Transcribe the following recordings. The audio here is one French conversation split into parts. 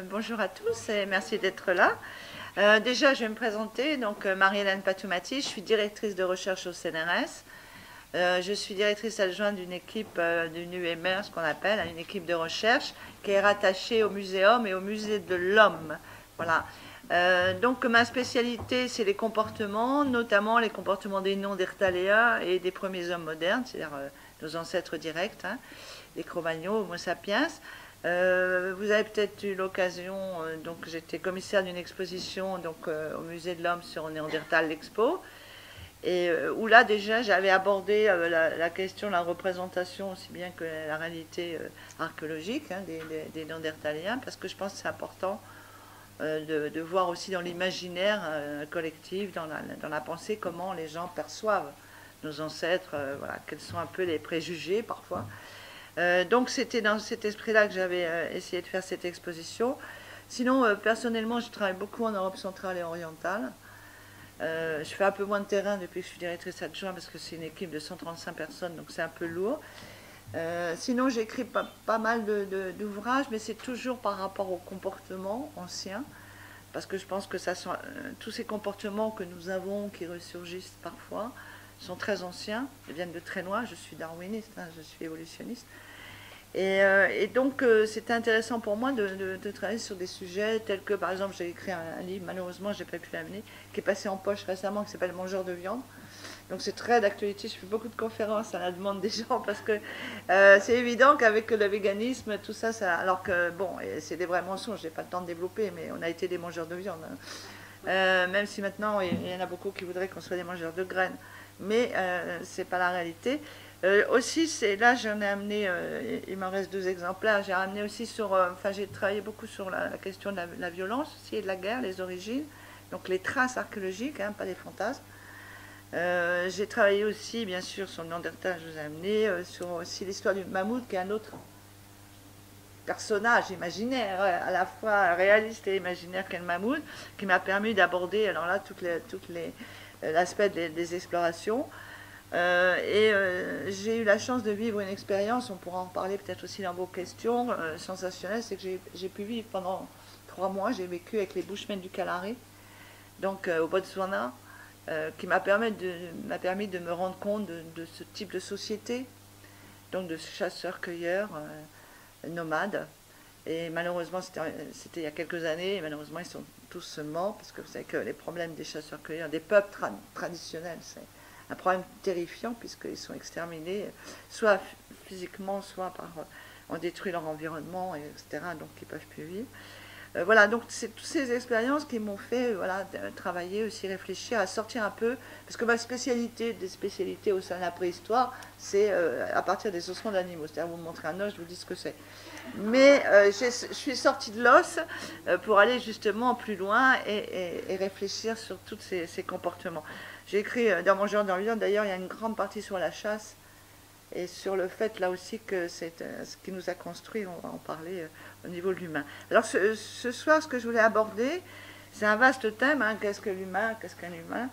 Bonjour à tous et merci d'être là. Déjà, je vais me présenter. Donc, Marie-Hélène Patoumati, je suis directrice de recherche au CNRS. Je suis directrice adjointe d'une équipe d'une UMR, ce qu'on appelle une équipe de recherche, qui est rattachée au Muséum et au Musée de l'Homme. Voilà. Donc, ma spécialité, c'est les comportements, notamment les comportements des Néandertaléens et des premiers hommes modernes, c'est-à-dire nos ancêtres directs, hein, les Cro-Magnons, Homo sapiens. Vous avez peut-être eu l'occasion, donc j'étais commissaire d'une exposition au Musée de l'Homme sur Néandertal, l'Expo, et où là déjà j'avais abordé la question de la représentation aussi bien que la réalité archéologique, hein, des Néandertaliens, parce que je pense que c'est important de voir aussi dans l'imaginaire collectif, dans la pensée, comment les gens perçoivent nos ancêtres, voilà, quels sont un peu les préjugés parfois. Donc c'était dans cet esprit-là que j'avais essayé de faire cette exposition. Sinon, personnellement, je travaille beaucoup en Europe centrale et orientale. Je fais un peu moins de terrain depuis que je suis directrice adjointe parce que c'est une équipe de 135 personnes, donc c'est un peu lourd. Sinon, j'écris pas mal d'ouvrages, mais c'est toujours par rapport aux comportements anciens, parce que je pense que tous ces comportements que nous avons, qui ressurgissent parfois, sont très anciens, ils viennent de très loin. Je suis darwiniste, hein, je suis évolutionniste. Et donc, c'était intéressant pour moi de travailler sur des sujets tels que, par exemple, j'ai écrit un livre, malheureusement, je n'ai pas pu l'amener, qui est passé en poche récemment, qui s'appelle Mangeurs de viande. Donc, c'est très d'actualité. Je fais beaucoup de conférences à la demande des gens parce que c'est évident qu'avec le véganisme, tout ça, alors que, bon, c'est des vrais mensonges, j'ai pas le temps de développer, mais on a été des mangeurs de viande. Hein. Même si maintenant, il y en a beaucoup qui voudraient qu'on soit des mangeurs de graines. Mais c'est pas la réalité. Aussi, là j'en ai amené, il m'en reste 2 exemplaires, j'ai ramené aussi j'ai travaillé beaucoup sur la question de la violence aussi et de la guerre, les origines, donc les traces archéologiques, hein, pas des fantasmes. J'ai travaillé aussi, bien sûr, sur le Néandertal, je vous ai amené, sur aussi l'histoire du mammouth, qui est un autre personnage imaginaire, à la fois réaliste et imaginaire qu'est le mammouth, qui m'a permis d'aborder, alors là, l'aspect des explorations. J'ai eu la chance de vivre une expérience, on pourra en parler peut-être aussi dans vos questions, sensationnelle, c'est que j'ai pu vivre pendant 3 mois, j'ai vécu avec les Bushmen du Kalahari, donc au Botswana, qui m'a permis de me rendre compte de ce type de société, donc de chasseurs-cueilleurs nomades. Et malheureusement, c'était il y a quelques années, et malheureusement, ils sont tous morts, parce que vous savez que les problèmes des chasseurs-cueilleurs, des peuples traditionnels, c'est un problème terrifiant puisqu'ils sont exterminés, soit physiquement, soit on détruit leur environnement, etc. Donc ils ne peuvent plus vivre. Voilà, donc c'est toutes ces expériences qui m'ont fait travailler aussi, réfléchir, à sortir un peu, parce que ma spécialité, des spécialités au sein de la préhistoire, c'est à partir des ossements d'animaux. C'est-à-dire, vous montrez un os, je vous dis ce que c'est. Mais je suis sortie de l'os pour aller justement plus loin et réfléchir sur tous ces comportements. J'ai écrit dans mon genre d'environnement, d'ailleurs, il y a une grande partie sur la chasse et sur le fait, là aussi, que c'est ce qui nous a construit, on va en parler au niveau de l'humain. Alors, ce soir, ce que je voulais aborder, c'est un vaste thème, hein, qu'est-ce que l'humain, qu'est-ce qu'un humain,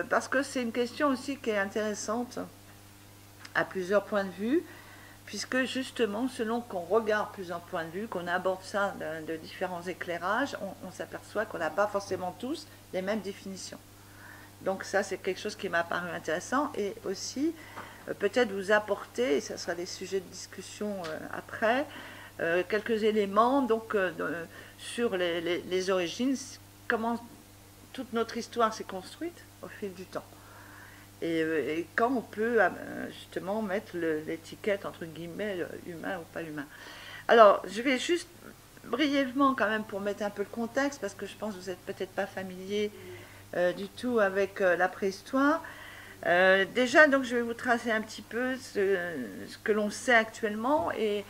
parce que c'est une question aussi qui est intéressante à plusieurs points de vue, puisque justement, selon qu'on regarde plusieurs points de vue, qu'on aborde ça de différents éclairages, on s'aperçoit qu'on n'a pas forcément tous les mêmes définitions. Donc ça, c'est quelque chose qui m'a paru intéressant, et aussi peut-être vous apporter, et ça sera des sujets de discussion après, quelques éléments donc, sur les origines, comment toute notre histoire s'est construite au fil du temps. Et quand on peut justement mettre l'étiquette entre guillemets humain ou pas humain. Alors, je vais juste brièvement quand même pour mettre un peu le contexte, parce que je pense que vous n'êtes peut-être pas familier du tout avec la préhistoire. Déjà, donc, je vais vous tracer un petit peu ce que l'on sait actuellement, et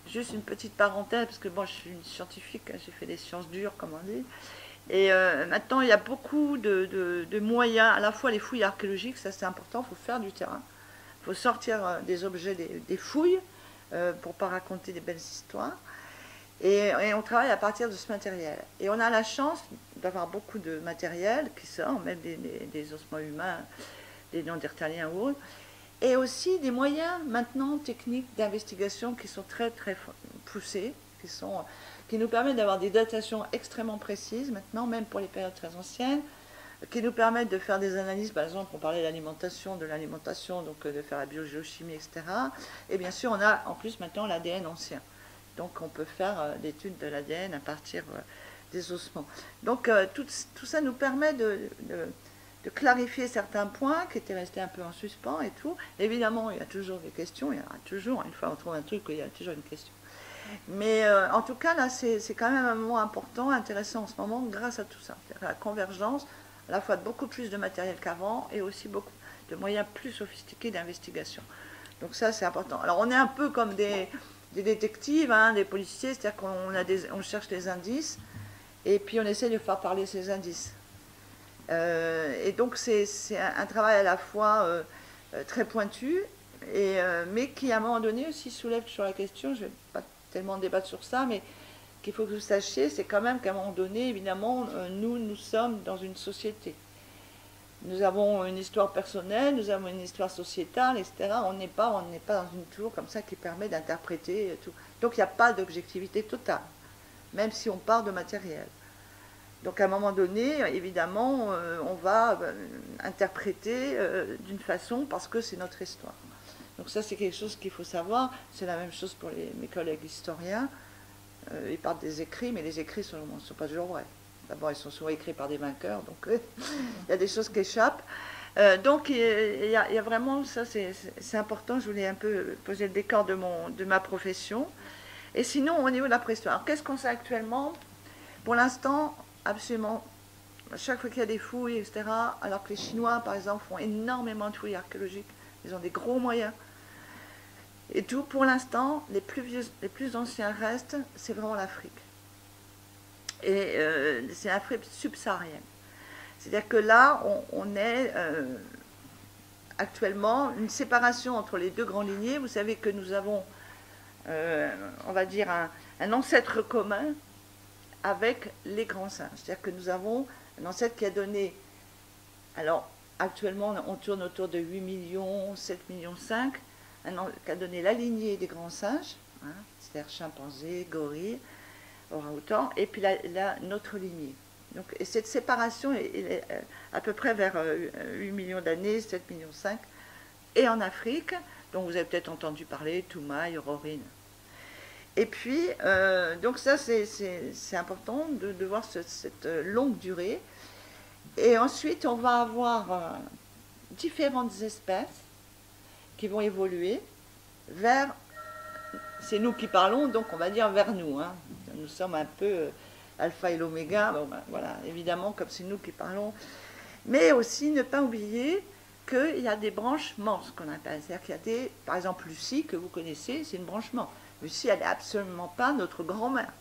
juste une petite parenthèse, parce que bon, je suis une scientifique, hein, j'ai fait des sciences dures, comme on dit. Et maintenant, il y a beaucoup de moyens, à la fois les fouilles archéologiques, ça c'est important, il faut faire du terrain, il faut sortir des objets des fouilles pour ne pas raconter des belles histoires. Et on travaille à partir de ce matériel. Et on a la chance d'avoir beaucoup de matériel qui sort, même des ossements humains, des Néandertaliens ou autres, et aussi des moyens maintenant techniques d'investigation qui sont très très poussés, qui sont qui nous permettent d'avoir des datations extrêmement précises, maintenant, même pour les périodes très anciennes, qui nous permettent de faire des analyses, par exemple, on parlait de l'alimentation, donc de faire la biogéochimie, etc. Et bien sûr, on a en plus maintenant l'ADN ancien. Donc on peut faire l'étude de l'ADN à partir des ossements. Donc tout ça nous permet de clarifier certains points qui étaient restés un peu en suspens et tout. Évidemment, il y a toujours des questions, il y en a toujours, une fois on trouve un truc, il y a toujours une question. Mais en tout cas, là, c'est quand même un moment important, intéressant en ce moment, grâce à tout ça. La convergence, à la fois de beaucoup plus de matériel qu'avant, et aussi beaucoup de moyens plus sophistiqués d'investigation. Donc ça, c'est important. Alors, on est un peu comme des détectives, hein, des policiers, c'est-à-dire qu'on cherche les indices, et puis on essaie de faire parler ces indices. Et donc, c'est un travail à la fois très pointu, mais qui, à un moment donné, aussi soulève sur la question, je ne vais pas tellement débattre sur ça, mais qu'il faut que vous sachiez, c'est quand même qu'à un moment donné, évidemment, nous sommes dans une société. Nous avons une histoire personnelle, nous avons une histoire sociétale, etc. On n'est pas dans une tour comme ça qui permet d'interpréter tout. Donc il n'y a pas d'objectivité totale, même si on part de matériel. Donc à un moment donné, évidemment, on va interpréter d'une façon parce que c'est notre histoire. Donc ça, c'est quelque chose qu'il faut savoir. C'est la même chose pour mes collègues historiens. Ils parlent des écrits, mais les écrits ne sont pas toujours vrais. D'abord, ils sont souvent écrits par des vainqueurs, donc il y a des choses qui échappent. Donc il y a vraiment, ça c'est important, je voulais un peu poser le décor de ma profession. Et sinon, au niveau de la préhistoire, qu'est-ce qu'on sait actuellement? Pour l'instant, absolument, à chaque fois qu'il y a des fouilles, etc., alors que les Chinois, par exemple, font énormément de fouilles archéologiques, ils ont des gros moyens. Et tout, pour l'instant, les plus anciens restes, c'est vraiment l'Afrique. Et c'est l'Afrique subsaharienne. C'est-à-dire que là, on est actuellement une séparation entre les deux grandes lignées. Vous savez que nous avons, on va dire, un ancêtre commun avec les grands singes. C'est-à-dire que nous avons un ancêtre qui a donné, alors actuellement on tourne autour de 8 millions, 7 millions 5, qui a donné la lignée des grands singes, hein, c'est-à-dire chimpanzés, gorilles, orang-outans, et puis notre lignée. Donc, et cette séparation est à peu près vers 8 millions d'années, 7 millions 5, et en Afrique, dont vous avez peut-être entendu parler, Toumaï, Aurorine. Et puis, donc ça c'est important de voir cette longue durée. Et ensuite, on va avoir différentes espèces qui vont évoluer vers, c'est nous qui parlons, donc on va dire vers nous. Hein. Nous sommes un peu alpha et l'oméga, bon, ben, voilà, évidemment, comme c'est nous qui parlons. Mais aussi, ne pas oublier qu'il y a des branchements, ce qu'on appelle. C'est-à-dire qu'il y a des, par exemple, Lucie, que vous connaissez, c'est une branchement. Lucie, elle n'est absolument pas notre grand-mère.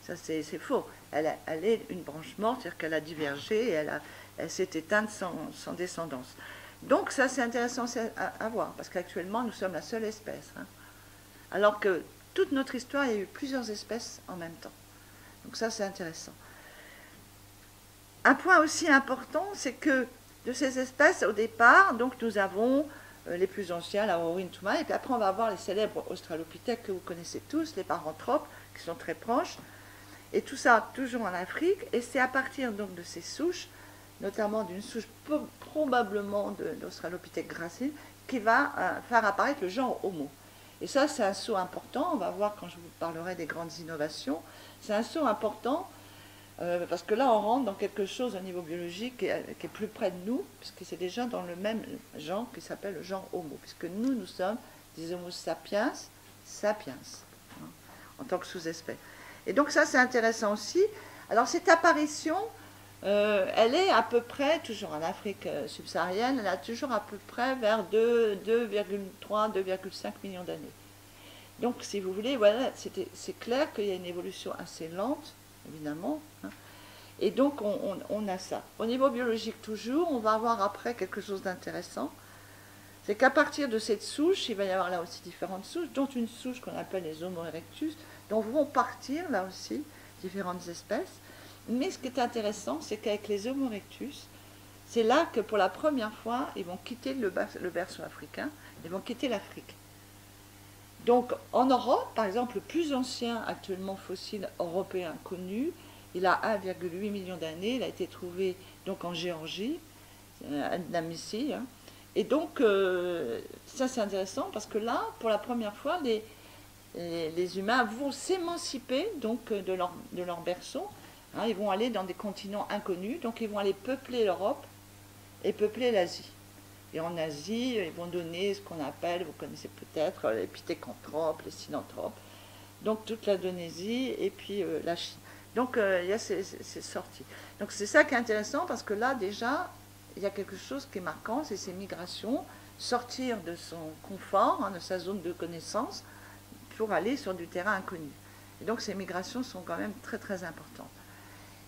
Ça, c'est faux. Elle est une branchement, c'est-à-dire qu'elle a divergé et elle s'est éteinte sans descendance. Donc ça, c'est intéressant à voir, parce qu'actuellement, nous sommes la seule espèce. Hein. Alors que toute notre histoire, il y a eu plusieurs espèces en même temps. Donc ça, c'est intéressant. Un point aussi important, c'est que de ces espèces, au départ, donc nous avons les plus anciens, la Aurorine, Toumaï, et puis après, on va avoir les célèbres australopithèques que vous connaissez tous, les paranthropes, qui sont très proches, et tout ça toujours en Afrique, et c'est à partir donc de ces souches, notamment d'une souche probablement d'Australopithèque gracile, qui va faire apparaître le genre Homo. Et ça, c'est un saut important, on va voir quand je vous parlerai des grandes innovations, c'est un saut important, parce que là, on rentre dans quelque chose au niveau biologique qui est plus près de nous, puisque c'est déjà dans le même genre qui s'appelle le genre Homo, puisque nous sommes des Homo sapiens, sapiens, hein, en tant que sous-espèce. Et donc ça, c'est intéressant aussi. Alors cette apparition, elle est à peu près, toujours en Afrique subsaharienne, elle a toujours à peu près vers 2,3, 2,5 millions d'années. Donc, si vous voulez, voilà, c'est clair qu'il y a une évolution assez lente, évidemment. Hein. Et donc, on a ça. Au niveau biologique, toujours, on va avoir après quelque chose d'intéressant. C'est qu'à partir de cette souche, il va y avoir là aussi différentes souches, dont une souche qu'on appelle les Homo erectus, dont vont partir là aussi différentes espèces. Mais ce qui est intéressant, c'est qu'avec les Homo erectus, c'est là que pour la première fois, ils vont quitter le berceau africain, ils vont quitter l'Afrique. Donc en Europe, par exemple, le plus ancien actuellement fossile européen connu, il a 1,8 million d'années, il a été trouvé donc en Géorgie, à Damissie, hein. Et donc ça c'est intéressant parce que là, pour la première fois, les humains vont s'émanciper donc de leur berceau, hein. Ils vont aller dans des continents inconnus, donc ils vont aller peupler l'Europe et peupler l'Asie. Et en Asie, ils vont donner ce qu'on appelle, vous connaissez peut-être, les pithécanthropes, les synanthropes, donc toute l'Indonésie et puis la Chine. Donc il y a ces sorties. Donc c'est ça qui est intéressant parce que là déjà, il y a quelque chose qui est marquant, c'est ces migrations, sortir de son confort, hein, de sa zone de connaissance, pour aller sur du terrain inconnu. Et donc ces migrations sont quand même très très importantes.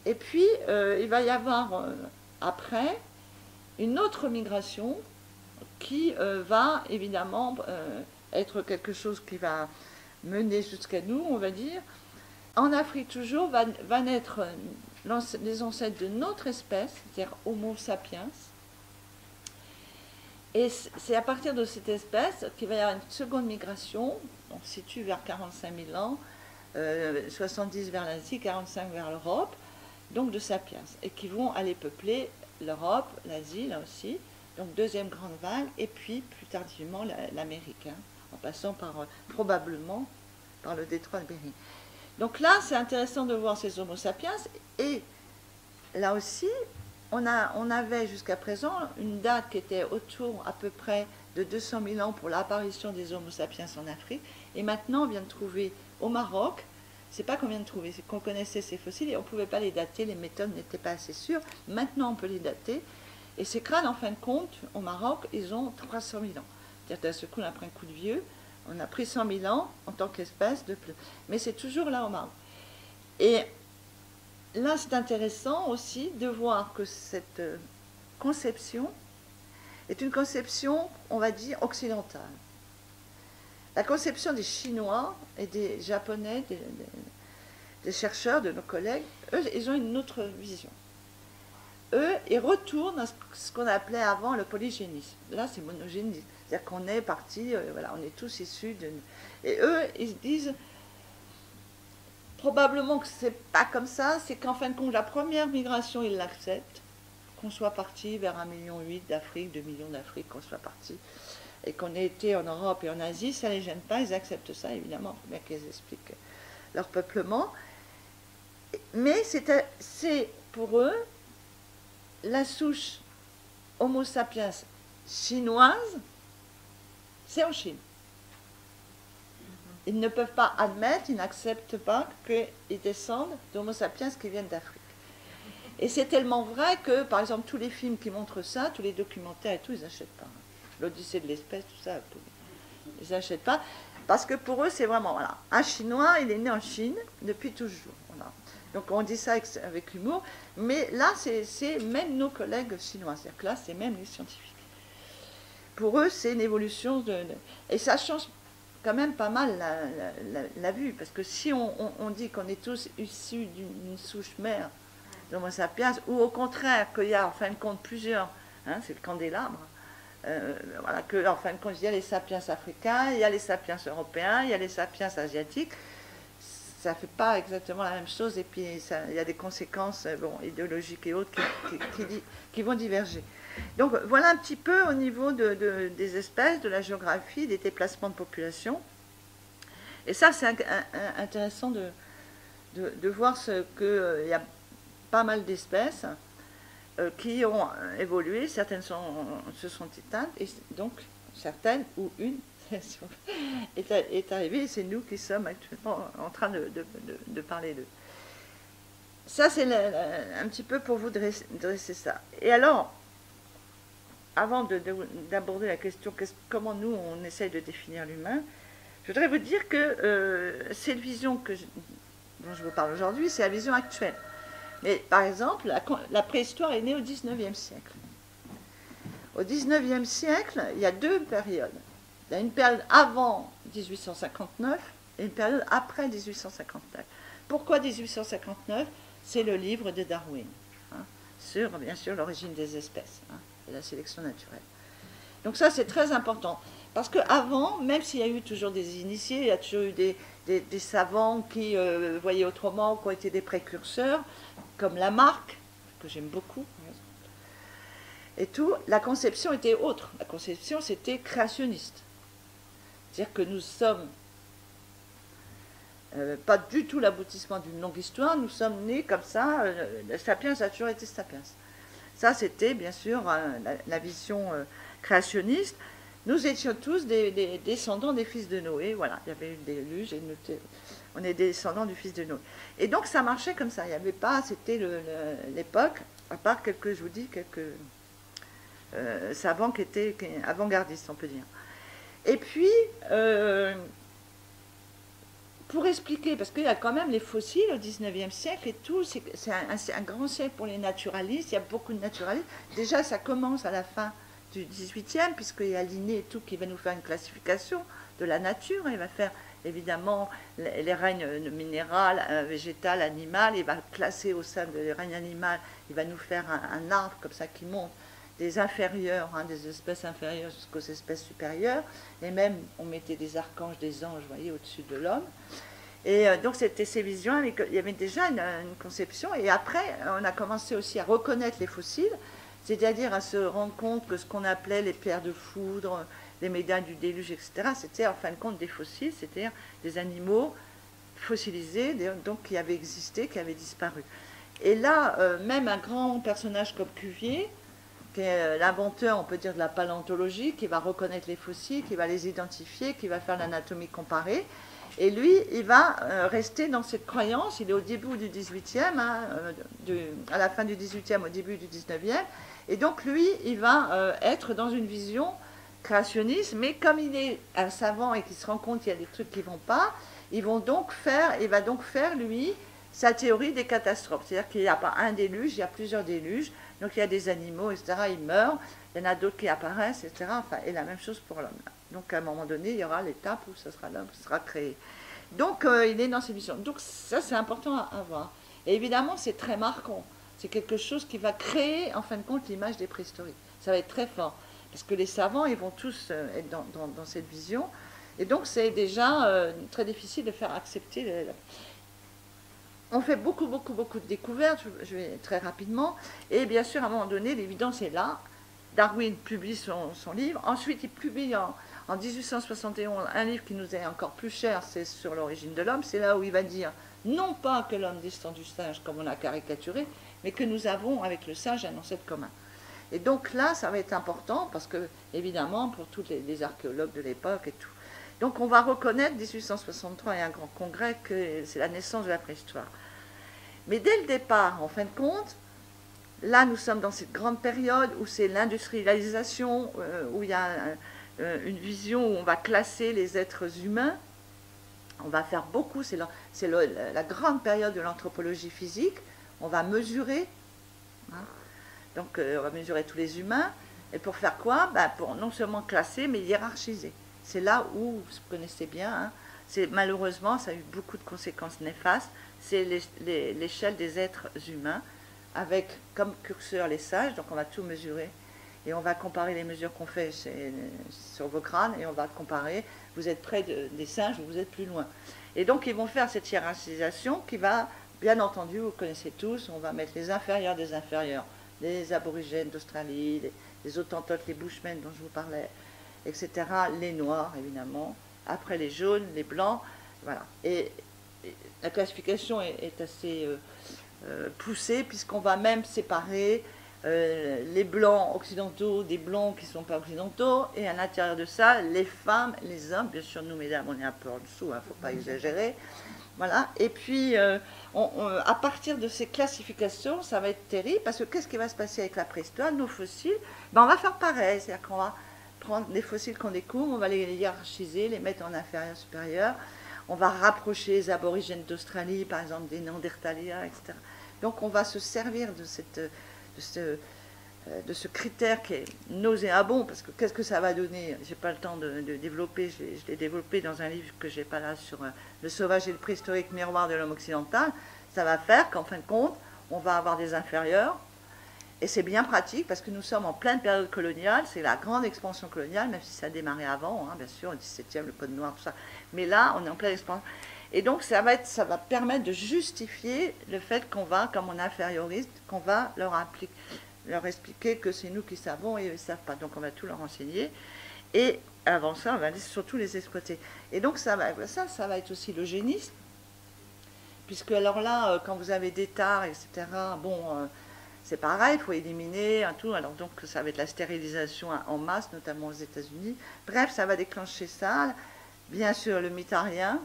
Et puis il va y avoir après une autre migration qui va évidemment être quelque chose qui va mener jusqu'à nous, on va dire. En Afrique toujours va naître les ancêtres de notre espèce, c'est-à-dire Homo sapiens. Et c'est à partir de cette espèce qu'il va y avoir une seconde migration, on se situe vers 45 000 ans, 70 vers l'Asie, 45 vers l'Europe, donc de sapiens, et qui vont aller peupler l'Europe, l'Asie, là aussi, donc deuxième grande vague, et puis plus tardivement l'Amérique, hein, en passant par probablement par le détroit de Bering. Donc là, c'est intéressant de voir ces Homo sapiens, et là aussi, on avait jusqu'à présent une date qui était autour à peu près de 200 000 ans pour l'apparition des Homo sapiens en Afrique, et maintenant on vient de trouver au Maroc, c'est pas qu'on vient de trouver, c'est qu'on connaissait ces fossiles et on ne pouvait pas les dater, les méthodes n'étaient pas assez sûres, maintenant on peut les dater, et ces crânes en fin de compte, au Maroc, ils ont 300 000 ans. C'est-à-dire d'un seul coup on a pris un coup de vieux, on a pris 100 000 ans en tant qu'espèce de plus. Mais c'est toujours là au Maroc. Et là, c'est intéressant aussi de voir que cette conception est une conception, on va dire, occidentale. La conception des Chinois et des Japonais, des chercheurs, de nos collègues, eux, ils ont une autre vision. Eux, ils retournent à ce qu'on appelait avant le polygénisme. Là, c'est monogénisme. C'est-à-dire qu'on est parti, voilà, on est tous issus de... Et eux, ils disent, probablement que c'est pas comme ça, c'est qu'en fin de compte, la première migration, ils l'acceptent, qu'on soit parti vers 1,8 million d'Afrique, 2 millions d'Afrique, qu'on soit parti, et qu'on ait été en Europe et en Asie, ça ne les gêne pas, ils acceptent ça, évidemment, il faut bien qu'ils expliquent leur peuplement. Mais c'est pour eux, la souche Homo sapiens chinoise, c'est en Chine. Ils ne peuvent pas admettre, ils n'acceptent pas qu'ils descendent d'Homo sapiens qui viennent d'Afrique. Et c'est tellement vrai que, par exemple, tous les films qui montrent ça, tous les documentaires et tout, ils n'achètent pas. L'Odyssée de l'espèce, tout ça, ils n'achètent pas. Parce que pour eux, c'est vraiment, voilà, un Chinois, il est né en Chine depuis toujours. Voilà. Donc on dit ça avec humour, mais là, c'est même nos collègues chinois, c'est-à-dire que là, c'est même les scientifiques. Pour eux, c'est une évolution et ça change quand même pas mal la vue, parce que si on dit qu'on est tous issus d'une souche mère d'Homo sapiens, ou au contraire, qu'il y a en fin de compte plusieurs, hein, c'est le candélabre, voilà, que en fin de compte, il y a les sapiens africains, il y a les sapiens européens, il y a les sapiens asiatiques, ça ne fait pas exactement la même chose, et puis il y a des conséquences idéologiques et autres qui vont diverger. Donc voilà un petit peu au niveau des espèces, de la géographie, des déplacements de population. Et ça, c'est intéressant de voir qu'il y a pas mal d'espèces qui ont évolué, certaines se sont éteintes, et donc certaines, ou une, est arrivée, et c'est nous qui sommes actuellement en train de parler d'eux. Ça, c'est un petit peu pour vous dresser ça. Et alors, avant d'aborder la question comment nous on essaye de définir l'humain, je voudrais vous dire que cette vision dont je vous parle aujourd'hui, c'est la vision actuelle. Mais par exemple, la préhistoire est née au XIXe siècle. Au XIXe siècle, il y a deux périodes. Il y a une période avant 1859 et une période après 1859. Pourquoi 1859? C'est le livre de Darwin, hein, sur, bien sûr, l'origine des espèces, hein, et la sélection naturelle. Donc ça, c'est très important. Parce qu'avant, même s'il y a eu toujours des initiés, il y a toujours eu des savants qui voyaient autrement, qui ont été des précurseurs, comme Lamarck, que j'aime beaucoup, et tout, la conception était autre. La conception, c'était créationniste. C'est-à-dire que nous sommes pas du tout l'aboutissement d'une longue histoire, nous sommes nés comme ça, Sapiens a toujours été Sapiens. Ça, c'était bien sûr la vision créationniste. Nous étions tous des descendants des fils de Noé, voilà, il y avait une déluge, et on est des descendants du fils de Noé. Et donc ça marchait comme ça, il n'y avait pas, c'était l'époque, à part quelques, je vous dis, quelques savants qui étaient avant-gardistes, on peut dire. Et puis, pour expliquer, parce qu'il y a quand même les fossiles au 19e siècle et tout, c'est un grand siècle pour les naturalistes, il y a beaucoup de naturalistes. Déjà, ça commence à la fin du 18e, puisqu'il y a Linné et tout qui va nous faire une classification de la nature. Il va faire évidemment les règnes minéral, végétal, animal. Il va classer au sein des règnes animaux, il va nous faire un arbre comme ça qui monte des inférieurs, des espèces inférieures jusqu'aux espèces supérieures. Et même, on mettait des archanges, des anges, vous voyez, au-dessus de l'homme. Et donc, c'était ces visions, il y avait déjà une conception. Et après, on a commencé aussi à reconnaître les fossiles, c'est-à-dire à se rendre compte que ce qu'on appelait les pierres de foudre, les médailles du déluge, etc., c'était en fin de compte des fossiles, c'est-à-dire des animaux fossilisés, donc qui avaient existé, qui avaient disparu. Et là, même un grand personnage comme Cuvier, qui est l'inventeur, on peut dire, de la paléontologie, qui va reconnaître les fossiles, qui va les identifier, qui va faire l'anatomie comparée. Et lui, il va rester dans cette croyance, il est au début du 18e, à la fin du 18e, au début du 19e, et donc lui, il va être dans une vision créationniste, mais comme il est un savant et qu'il se rend compte qu'il y a des trucs qui ne vont pas, il va donc faire, lui, sa théorie des catastrophes. C'est-à-dire qu'il n'y a pas un déluge, il y a plusieurs déluges, donc il y a des animaux, etc., ils meurent, il y en a d'autres qui apparaissent, etc., enfin, et la même chose pour l'homme. Donc à un moment donné, il y aura l'étape où l'homme sera créé. Donc il est dans ces visions. Donc ça, c'est important à voir. Et évidemment, c'est très marquant. C'est quelque chose qui va créer, en fin de compte, l'image des préhistoriques. Ça va être très fort. Parce que les savants, ils vont tous être dans cette vision. Et donc, c'est déjà très difficile de faire accepter. On fait beaucoup de découvertes, je vais très rapidement. Et bien sûr, à un moment donné, l'évidence est là. Darwin publie son livre. Ensuite, il publie en 1871 un livre qui nous est encore plus cher, c'est sur l'origine de l'homme. C'est là où il va dire, non pas que l'homme descend du singe comme on l'a caricaturé, mais que nous avons avec le singe un ancêtre commun. Et donc là, ça va être important parce que, évidemment, pour tous les archéologues de l'époque et tout. Donc on va reconnaître, 1863 et un grand congrès, que c'est la naissance de la préhistoire. Mais dès le départ, en fin de compte, là nous sommes dans cette grande période où c'est l'industrialisation, où il y a une vision où on va classer les êtres humains. On va faire beaucoup, c'est la grande période de l'anthropologie physique. On va mesurer, donc on va mesurer tous les humains. Et pour faire quoi? Pour non seulement classer, mais hiérarchiser. C'est là où, vous connaissez bien, malheureusement, ça a eu beaucoup de conséquences néfastes, c'est l'échelle des êtres humains, avec comme curseur les sages, donc on va tout mesurer, et on va comparer les mesures qu'on fait sur vos crânes, et on va comparer, vous êtes près des singes ou vous êtes plus loin. Et donc ils vont faire cette hiérarchisation qui va, bien entendu, vous connaissez tous, on va mettre les inférieurs des inférieurs, les aborigènes d'Australie, les Hottentotes, les Bushmen dont je vous parlais, etc., les noirs évidemment, après les jaunes, les blancs, voilà. Et la classification est assez poussée puisqu'on va même séparer les blancs occidentaux des blancs qui ne sont pas occidentaux, et à l'intérieur de ça, les femmes, les hommes, bien sûr nous mesdames on est un peu en dessous, il ne faut pas exagérer, voilà. Et puis à partir de ces classifications, ça va être terrible parce que qu'est-ce qui va se passer avec la préhistoire, nos fossiles, on va faire pareil, c'est-à-dire qu'on va prendre des fossiles qu'on découvre, on va les hiérarchiser, les mettre en inférieur, supérieur. On va rapprocher les aborigènes d'Australie, par exemple des Néandertaliens, etc. Donc on va se servir de ce critère qui est nauséabond, parce que qu'est-ce que ça va donner? Je n'ai pas le temps de développer, je l'ai développé dans un livre que je n'ai pas là sur le sauvage et le préhistorique miroir de l'homme occidental. Ça va faire qu'en fin de compte, on va avoir des inférieurs, Et c'est bien pratique parce que nous sommes en pleine période coloniale, c'est la grande expansion coloniale, même si ça a démarré avant, hein, bien sûr, au XVIIe, le Code noir, tout ça. Mais là, on est en pleine expansion. Et donc, ça va permettre de justifier le fait qu'on va, comme on est inférioriste, qu'on va leur expliquer que c'est nous qui savons et ils ne savent pas. Donc, on va tout leur enseigner. Et avant ça, on va surtout les exploiter. Et donc, ça va être aussi l'eugénisme. Puisque alors là, quand vous avez des tares, etc., bon... c'est pareil, il faut éliminer un tout. Alors donc ça va être la stérilisation en masse, notamment aux États-Unis. Bref, ça va déclencher ça. Bien sûr, le mitarien.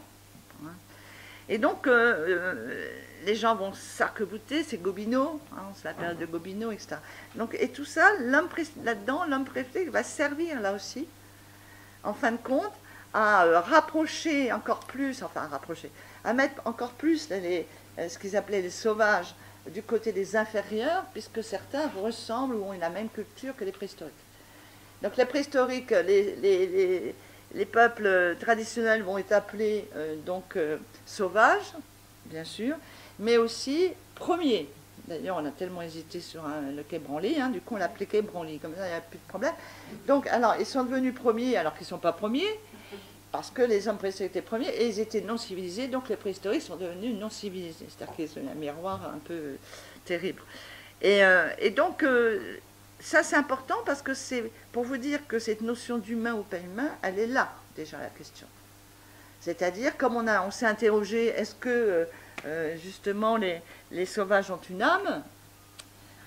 Et donc les gens vont s'arc-bouter, c'est Gobineau, hein, c'est la période de Gobineau, etc. Donc, et tout ça, là-dedans, l'homme préfet va servir là aussi, en fin de compte, à rapprocher encore plus, à mettre encore plus ce qu'ils appelaient les sauvages du côté des inférieurs, puisque certains ressemblent ou ont la même culture que les préhistoriques. Donc les préhistoriques, les peuples traditionnels vont être appelés sauvages, bien sûr, mais aussi premiers. D'ailleurs, on a tellement hésité sur le quai Branly, hein, du coup on l'a appelé quai Branly, comme ça il n'y a plus de problème. Donc, alors, ils sont devenus premiers alors qu'ils ne sont pas premiers, parce que les hommes préhistoriques étaient premiers et ils étaient non civilisés, donc les préhistoriques sont devenus non civilisés. C'est-à-dire qu'ils ont un miroir un peu terrible. Et donc, ça c'est important parce que c'est pour vous dire que cette notion d'humain ou pas humain, elle est là, déjà la question. C'est-à-dire, comme on s'est interrogé, est-ce que justement les sauvages ont une âme ?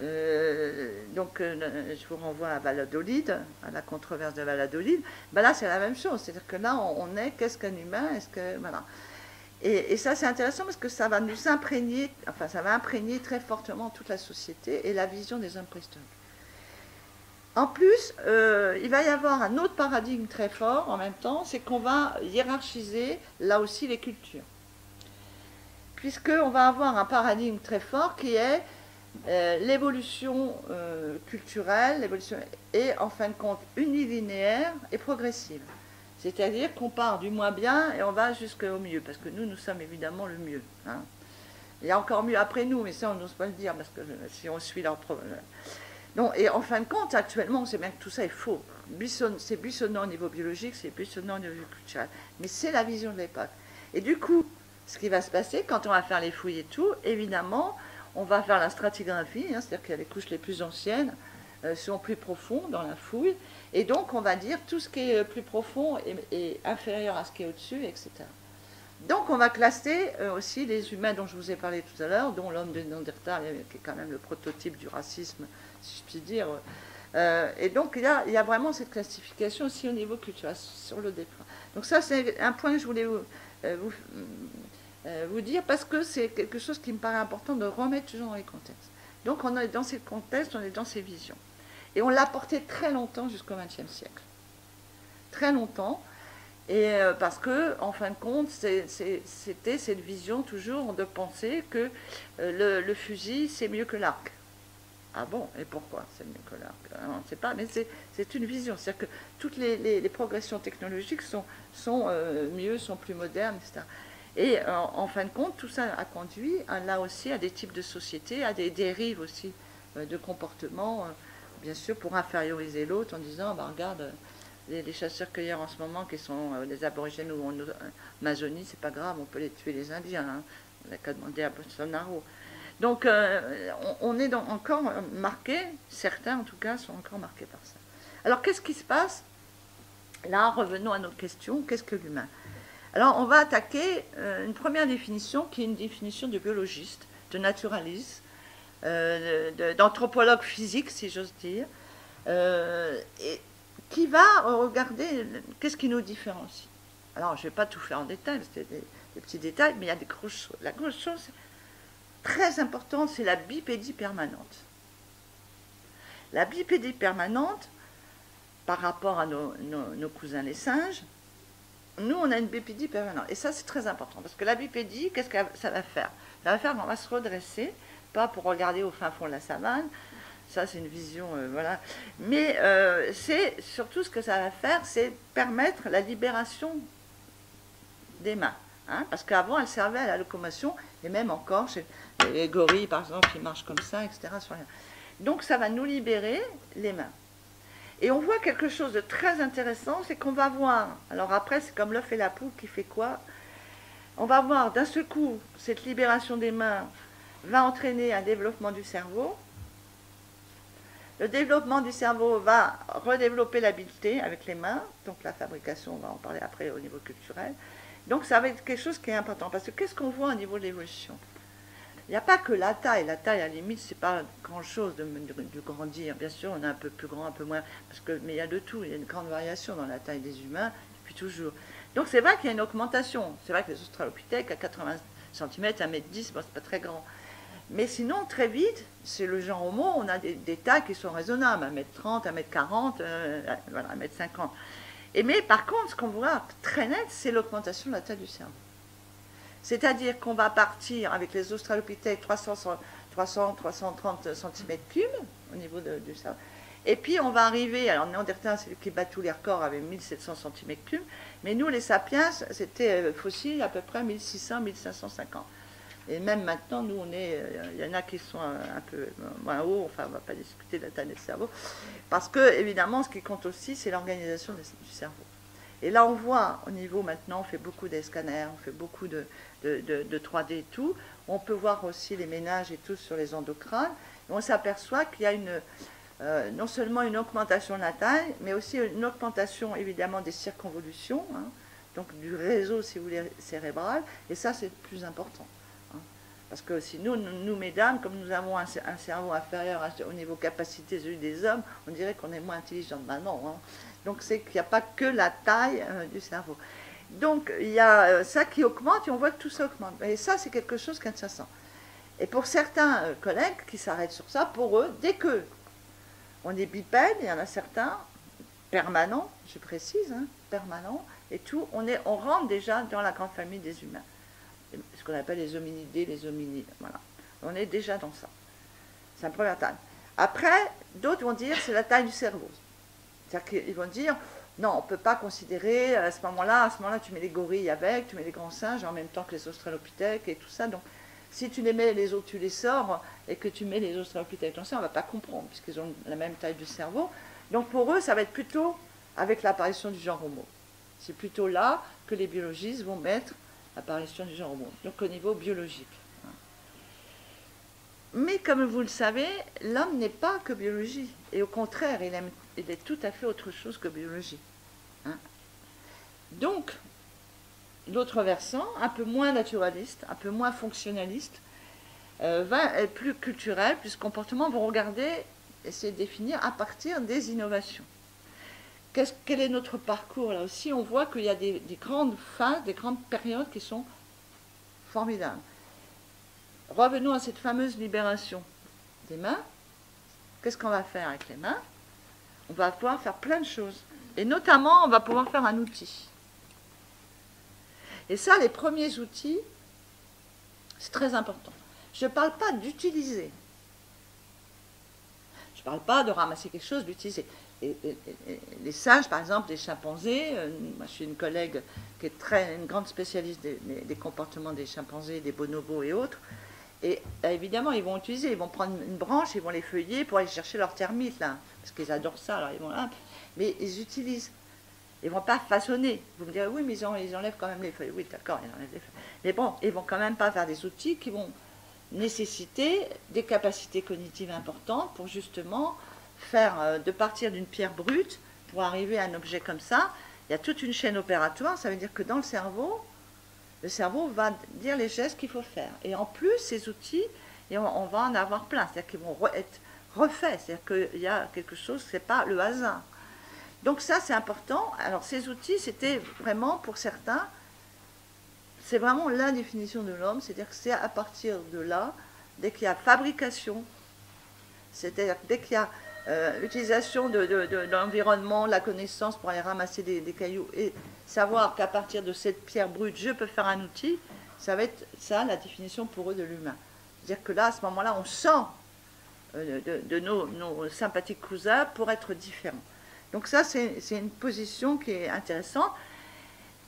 Je vous renvoie à Valladolid, à la controverse de Valladolid. Ben là, c'est la même chose. C'est-à-dire que là, on est, qu'est-ce qu'un humain ? Voilà. Et ça, c'est intéressant parce que ça va nous imprégner, ça va imprégner très fortement toute la société et la vision des hommes préhistoriques. En plus, il va y avoir un autre paradigme très fort en même temps, c'est qu'on va hiérarchiser là aussi les cultures. Puisqu'on va avoir un paradigme très fort qui est l'évolution culturelle, l'évolution est en fin de compte unilinéaire et progressive. C'est-à-dire qu'on part du moins bien et on va jusqu'au mieux, parce que nous sommes évidemment le mieux. Hein. Il y a encore mieux après nous, mais ça on n'ose pas le dire, parce que si on suit leur problème. Donc, et en fin de compte, actuellement, on sait bien que tout ça est faux. C'est buissonnant au niveau biologique, c'est buissonnant au niveau culturel. Mais c'est la vision de l'époque. Et du coup, ce qui va se passer, quand on va faire les fouilles et tout, évidemment, on va faire la stratigraphie, hein, c'est-à-dire que les couches les plus anciennes sont plus profondes dans la fouille. Et donc, on va dire tout ce qui est plus profond est inférieur à ce qui est au-dessus, etc. Donc, on va classer aussi les humains dont je vous ai parlé tout à l'heure, dont l'homme de Néandertal, qui est quand même le prototype du racisme, si je puis dire. Et donc, il y a vraiment cette classification aussi au niveau culturel, sur le déclin. Donc ça, c'est un point que je voulais vous dire, parce que c'est quelque chose qui me paraît important de remettre toujours dans les contextes. Donc, on est dans ces contextes, on est dans ces visions. Et on l'a porté très longtemps jusqu'au XXe siècle. Très longtemps. Et parce que, en fin de compte, c'était cette vision toujours de penser que le fusil, c'est mieux que l'arc. Ah bon, et pourquoi c'est mieux que l'arc? On ne sait pas, mais c'est une vision. C'est-à-dire que toutes les progressions technologiques sont mieux, sont plus modernes, etc. Et en fin de compte, tout ça a conduit là aussi à des types de sociétés, à des dérives aussi de comportement, bien sûr, pour inférioriser l'autre en disant, bah, regarde, les chasseurs-cueilleurs en ce moment qui sont les aborigènes ou en Amazonie, c'est pas grave, on peut les tuer les Indiens. Hein. On n'a qu'à demander à Bolsonaro. Donc, on est encore marqué, certains en tout cas sont encore marqués par ça. Alors, qu'est-ce qui se passe? Là, revenons à notre question, qu'est-ce que l'humain? Alors, on va attaquer une première définition qui est une définition de biologiste, de naturaliste, d'anthropologue physique, si j'ose dire, et qui va regarder qu'est-ce qui nous différencie. Alors, je ne vais pas tout faire en détail, c'est des petits détails, mais il y a des grosses choses. La grosse chose très importante, c'est la bipédie permanente. La bipédie permanente, par rapport à nos cousins les singes, nous, on a une bipédie permanente. Et ça, c'est très important, parce que la bipédie, qu'est-ce que ça va faire? Ça va faire qu'on va se redresser, pas pour regarder au fin fond de la savane, ça, c'est une vision, voilà. Mais c'est surtout ce que ça va faire, c'est permettre la libération des mains. Hein, parce qu'avant, elles servaient à la locomotion, et même encore, chez les gorilles, par exemple, qui marchent comme ça, etc. Donc ça va nous libérer les mains. Et on voit quelque chose de très intéressant, c'est qu'on va voir, alors après c'est comme l'œuf et la poule qui fait quoi? On va voir d'un seul coup, cette libération des mains va entraîner un développement du cerveau. Le développement du cerveau va redévelopper l'habileté avec les mains, donc la fabrication, on va en parler après au niveau culturel. Donc ça va être quelque chose qui est important, parce que qu'est-ce qu'on voit au niveau de l'évolution? Il n'y a pas que la taille à la limite, c'est pas grand-chose de grandir. Bien sûr, on est un peu plus grand, un peu moins, mais il y a de tout, il y a une grande variation dans la taille des humains, depuis toujours. Donc c'est vrai qu'il y a une augmentation. C'est vrai que les australopithèques, à 80 cm, 1,10 m, bon, c'est pas très grand. Mais sinon, très vite, c'est le genre Homo, on a des tailles qui sont raisonnables, 1,30 m, 1,40 m, voilà, 1,50 m. Mais par contre, ce qu'on voit très net, c'est l'augmentation de la taille du cerveau. C'est-à-dire qu'on va partir avec les australopithèques 330 cm3 au niveau du cerveau. Et puis on va arriver, alors Néandertal, c'est lui qui bat tous les records avec 1700 cm3, mais nous les sapiens, c'était fossile à peu près 1600-1550. Et même maintenant, nous, il y en a qui sont un peu moins hauts, enfin, on ne va pas discuter de la taille du cerveau, parce que, évidemment, ce qui compte aussi, c'est l'organisation du cerveau. Et là, on voit, au niveau maintenant, on fait beaucoup des scanners, on fait beaucoup de 3D et tout. On peut voir aussi les ménages et tout sur les endocrines. Et on s'aperçoit qu'il y a non seulement une augmentation de la taille, mais aussi une augmentation, évidemment, des circonvolutions, hein, donc du réseau, si vous voulez, cérébral. Et ça, c'est le plus important. Parce que si nous, mesdames, comme nous avons un cerveau inférieur au niveau capacité des hommes, on dirait qu'on est moins intelligente. Ben non, hein. Donc c'est qu'il n'y a pas que la taille du cerveau. Donc il y a ça qui augmente et on voit que tout ça augmente. Et ça, c'est quelque chose qui est intéressant. Et pour certains collègues qui s'arrêtent sur ça, pour eux, dès que on est bipède, il y en a certains, permanents, je précise, hein, permanents, et tout, on rentre déjà dans la grande famille des humains. Ce qu'on appelle les hominidés, les hominides. Voilà. On est déjà dans ça. C'est la première taille. Après, d'autres vont dire c'est la taille du cerveau. C'est-à-dire qu'ils vont dire non, on ne peut pas considérer à ce moment-là, tu mets les gorilles avec, tu mets les grands singes en même temps que les australopithèques et tout ça. Donc, si tu les mets les autres, tu les sors et que tu mets les australopithèques dans ça, on ne va pas comprendre puisqu'ils ont la même taille du cerveau. Donc, pour eux, ça va être plutôt avec l'apparition du genre Homo. C'est plutôt là que les biologistes vont mettre l'apparition du genre Homo, donc au niveau biologique. Mais comme vous le savez, l'homme n'est pas que biologie, et au contraire, il est tout à fait autre chose que biologie. Hein. Donc, l'autre versant, un peu moins naturaliste, un peu moins fonctionnaliste, va être plus culturel, plus comportement, vont regarder, essayer de définir à partir des innovations. Quel est notre parcours là aussi? On voit qu'il y a des grandes phases, des grandes périodes qui sont formidables. Revenons à cette fameuse libération des mains. Qu'est-ce qu'on va faire avec les mains? On va pouvoir faire plein de choses. Et notamment, on va pouvoir faire un outil. Et ça, les premiers outils, c'est très important. Je ne parle pas d'utiliser. Je ne parle pas de ramasser quelque chose, d'utiliser. Les singes, par exemple, les chimpanzés, moi je suis une collègue qui est une grande spécialiste des comportements des chimpanzés, des bonobos et autres, et évidemment ils vont utiliser, ils vont prendre une branche, ils vont les feuiller pour aller chercher leurs termites, là, parce qu'ils adorent ça, alors ils vont là, mais ils utilisent, ils ne vont pas façonner. Vous me direz, oui, mais ils enlèvent quand même les feuilles. Oui, d'accord, ils enlèvent les feuilles. Mais bon, ils ne vont quand même pas faire des outils qui vont nécessiter des capacités cognitives importantes pour justement faire, de partir d'une pierre brute pour arriver à un objet comme ça. Il y a toute une chaîne opératoire, ça veut dire que dans le cerveau va dire les gestes qu'il faut faire. Et en plus, ces outils, et on va en avoir plein, c'est-à-dire qu'ils vont être refaits, c'est-à-dire qu'il y a quelque chose, ce n'est pas le hasard. Donc ça, c'est important. Alors ces outils, c'était vraiment, pour certains, c'est vraiment la définition de l'homme, c'est-à-dire que c'est à partir de là, dès qu'il y a fabrication, c'est-à-dire dès qu'il y a utilisation de l'environnement, la connaissance pour aller ramasser des cailloux et savoir qu'à partir de cette pierre brute, je peux faire un outil, ça va être ça la définition pour eux de l'humain. C'est-à-dire que là, à ce moment-là, on sent de nos sympathiques cousins pour être différents. Donc ça, c'est une position qui est intéressante.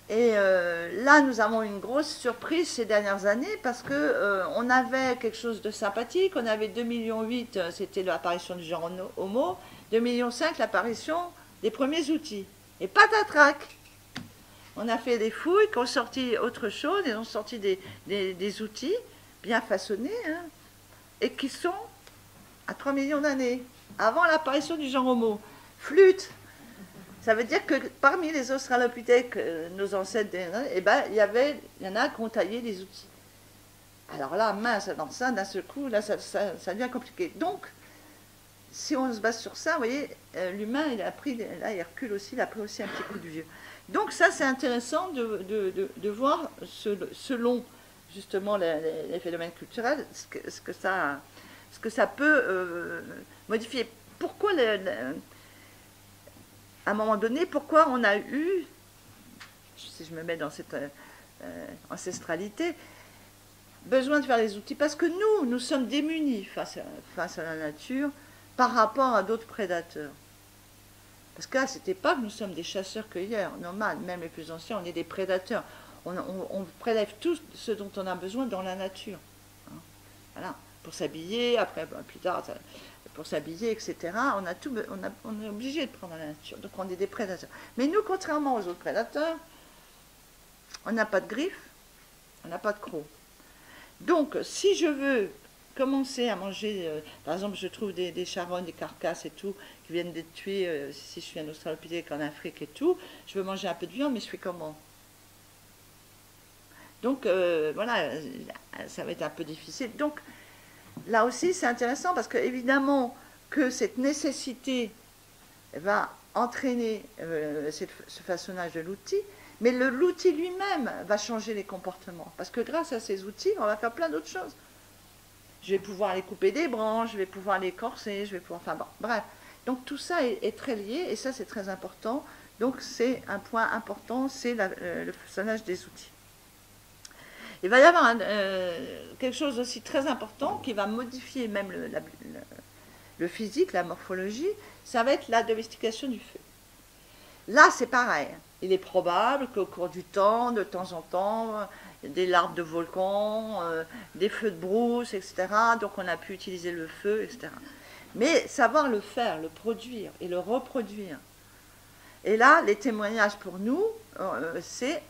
Et là, nous avons une grosse surprise ces dernières années parce que on avait quelque chose de sympathique. On avait 2,8 millions, c'était l'apparition du genre Homo, 2,5 millions, l'apparition des premiers outils. Et patatrac, on a fait des fouilles qui ont sorti autre chose, ils ont sorti des outils bien façonnés, hein, et qui sont à 3 millions d'années, avant l'apparition du genre Homo. Flûte, ça veut dire que parmi les australopithèques, nos ancêtres, eh ben, il y en a qui ont taillé des outils. Alors là, mince, dans ça, d'un seul coup, là, ça devient compliqué. Donc, si on se base sur ça, vous voyez, l'humain, il a pris, là, il recule aussi, il a pris aussi un petit coup de vieux. Donc ça, c'est intéressant de voir, selon justement les phénomènes culturels, ce que ça peut modifier. Pourquoi à un moment donné, pourquoi on a eu, si je me mets dans cette ancestralité, besoin de faire les outils? Parce que nous sommes démunis face à la nature par rapport à d'autres prédateurs. Parce qu'à cette époque, nous sommes des chasseurs-cueilleurs, normal, même les plus anciens, on est des prédateurs. On prélève tout ce dont on a besoin dans la nature. Hein. Voilà, pour s'habiller, après, plus tard, pour s'habiller, etc. On est obligé de prendre la nature. Donc on est des prédateurs. Mais nous, contrairement aux autres prédateurs, on n'a pas de griffes, on n'a pas de crocs. Donc, si je veux commencer à manger, par exemple, je trouve des charognes, des carcasses et tout, qui viennent d'être tuées, si je suis un australopithèque en Afrique et tout, je veux manger un peu de viande, mais je fais comment? Donc, voilà, ça va être un peu difficile. Donc, là aussi, c'est intéressant parce que, évidemment, que cette nécessité va entraîner ce façonnage de l'outil, mais l'outil lui-même va changer les comportements. Parce que grâce à ces outils, on va faire plein d'autres choses. Je vais pouvoir aller couper des branches, je vais pouvoir les corser, je vais pouvoir... Enfin bon, bref. Donc tout ça est très lié, et ça c'est très important. Donc c'est un point important, c'est le façonnage des outils. Il va y avoir quelque chose aussi très important qui va modifier même le physique, la morphologie, ça va être la domestication du feu. Là c'est pareil, il est probable qu'au cours du temps en temps, des larves de volcans, des feux de brousse, etc. Donc on a pu utiliser le feu, etc. Mais savoir le faire, le produire et le reproduire. Et là, les témoignages pour nous, c'est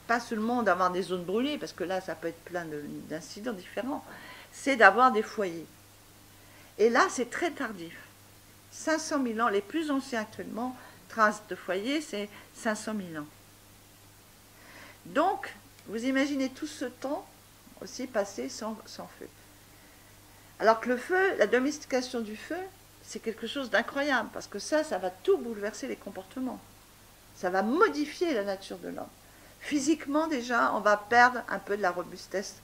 pas seulement d'avoir des zones brûlées, parce que là, ça peut être plein d'incidents différents, c'est d'avoir des foyers. Et là, c'est très tardif. 500 000 ans, les plus anciens actuellement, traces de foyers, c'est 500 000 ans. Donc, vous imaginez tout ce temps aussi passé sans feu. Alors que le feu, la domestication du feu, c'est quelque chose d'incroyable, parce que ça va tout bouleverser les comportements. Ça va modifier la nature de l'homme. Physiquement, déjà, on va perdre un peu de la robustesse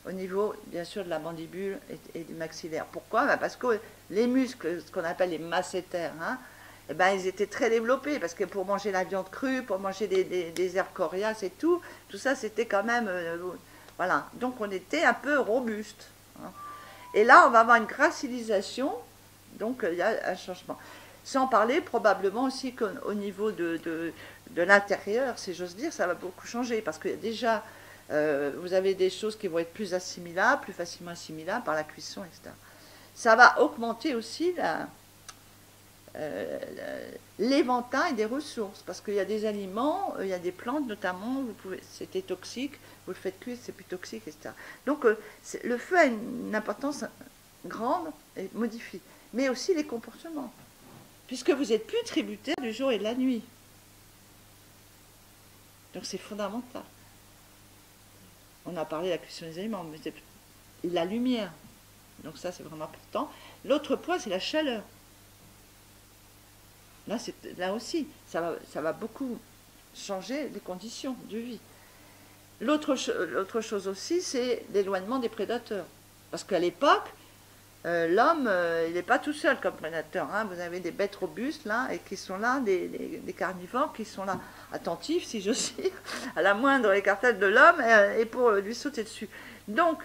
au niveau, bien sûr, de la mandibule et du maxillaire. Pourquoi? Parce que les muscles, ce qu'on appelle les masséters, hein, eh ben, ils étaient très développés, parce que pour manger la viande crue, pour manger des herbes coriaces et tout ça, c'était quand même... voilà, donc on était un peu robuste. Hein. Et là, on va avoir une gracilisation, donc il y a un changement. Sans parler probablement aussi qu'au niveau de l'intérieur, si j'ose dire, ça va beaucoup changer, parce que déjà, vous avez des choses qui vont être plus assimilables, plus facilement assimilables par la cuisson, etc. Ça va augmenter aussi l'éventail des ressources, parce qu'il y a des aliments, il y a des plantes notamment, c'était toxique, vous le faites cuire, c'est plus toxique, etc. Donc le feu a une importance grande et modifie, mais aussi les comportements, puisque vous n'êtes plus tributaire du jour et de la nuit. Donc c'est fondamental. On a parlé de la cuisson des aliments, mais la lumière, donc ça c'est vraiment important. L'autre point, c'est la chaleur. Là aussi, ça va beaucoup changer les conditions de vie. L'autre chose aussi, c'est l'éloignement des prédateurs. Parce qu'à l'époque, l'homme, il n'est pas tout seul comme prédateur. Hein. Vous avez des bêtes robustes là, et qui sont là, des carnivores qui sont là, attentifs, si j'ose dire, à la moindre écartèle de l'homme, et pour lui sauter dessus. Donc,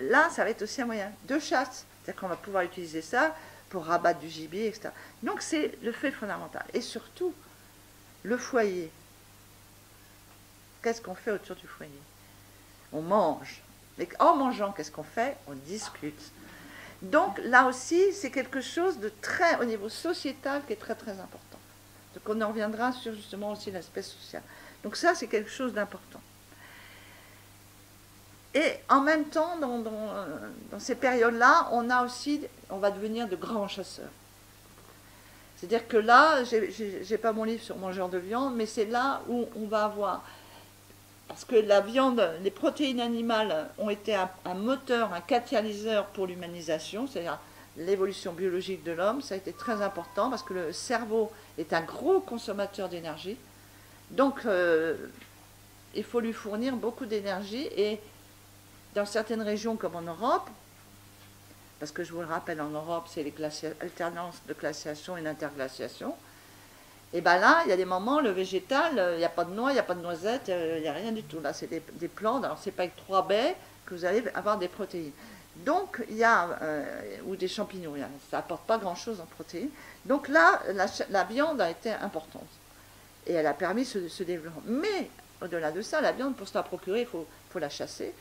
là, ça va être aussi un moyen de chasse. C'est-à-dire qu'on va pouvoir utiliser ça pour rabattre du gibier, etc. Donc c'est le fait fondamental. Et surtout, le foyer. qu'est-ce qu'on fait autour du foyer? On mange. Mais en mangeant, qu'est-ce qu'on fait? On discute. Donc là aussi, c'est quelque chose de très, au niveau sociétal, qui est très très important. Donc on en reviendra sur justement aussi l'aspect social. Donc ça, c'est quelque chose d'important. Et en même temps, dans ces périodes-là, on va devenir de grands chasseurs. C'est-à-dire que là, j'ai pas mon livre sur mangeurs de viande, mais c'est là où on va avoir, parce que la viande, les protéines animales ont été un moteur, un catalyseur pour l'humanisation, c'est-à-dire l'évolution biologique de l'homme. Ça a été très important parce que le cerveau est un gros consommateur d'énergie. Donc, il faut lui fournir beaucoup d'énergie. Et dans certaines régions comme en Europe, parce que je vous le rappelle, en Europe, c'est les alternances de glaciation et d'interglaciation, et bien là, il y a des moments, le végétal, il n'y a pas de noix, il n'y a pas de noisettes, il n'y a rien du tout. Là, c'est des plantes. Alors, c'est pas avec 3 baies que vous allez avoir des protéines. Donc, il y a, ou des champignons, ça n'apporte pas grand-chose en protéines. Donc là, la viande a été importante. Et elle a permis ce développement. Mais, au-delà de ça, la viande, pour se la procurer, il faut la chasser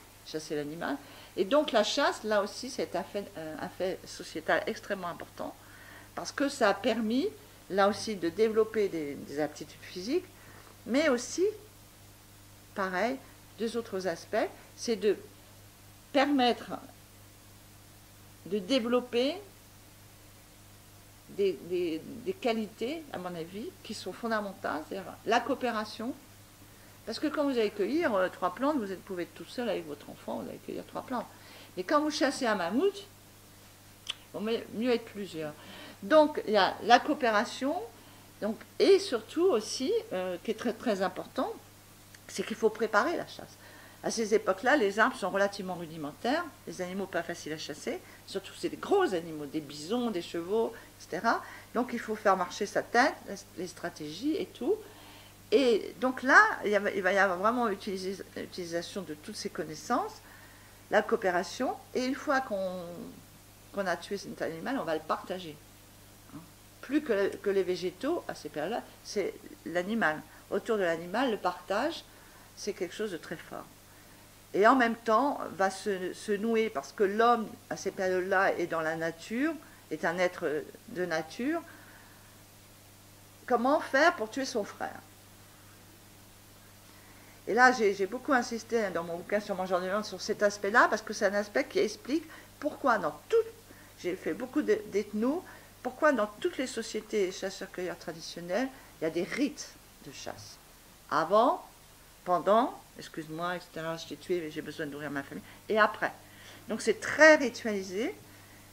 l'animal. Et donc, la chasse, là aussi, c'est un fait sociétal extrêmement important, parce que ça a permis là aussi de développer des aptitudes physiques, mais aussi, pareil, 2 autres aspects, c'est de permettre de développer des qualités, à mon avis, qui sont fondamentales, c'est-à-dire la coopération, parce que quand vous allez cueillir 3 plantes, vous pouvez être tout seul avec votre enfant, vous allez cueillir 3 plantes. Mais quand vous chassez un mammouth, il vaut mieux être plusieurs. Donc, il y a la coopération, donc, et surtout aussi, qui est très très important, c'est qu'il faut préparer la chasse. À ces époques-là, les arbres sont relativement rudimentaires, les animaux pas faciles à chasser, surtout c'est des gros animaux, des bisons, des chevaux, etc. Donc, il faut faire marcher sa tête, les stratégies et tout. Et donc là, il va y avoir vraiment l'utilisation de toutes ces connaissances, la coopération, et une fois qu'on a tué cet animal, on va le partager. Plus que les végétaux, à ces périodes-là, c'est l'animal. Autour de l'animal, le partage, c'est quelque chose de très fort. Et en même temps, va se nouer, parce que l'homme, à ces périodes-là, est dans la nature, est un être de nature. Comment faire pour tuer son frère? Et là, j'ai beaucoup insisté dans mon bouquin sur Mangeurs de viande sur cet aspect-là, parce que c'est un aspect qui explique pourquoi dans tout, j'ai fait beaucoup d'ethnos, pourquoi dans toutes les sociétés chasseurs-cueilleurs traditionnelles, il y a des rites de chasse. Avant, pendant, excuse-moi, etc., je t'ai tué, mais j'ai besoin de nourrir ma famille, et après. Donc c'est très ritualisé.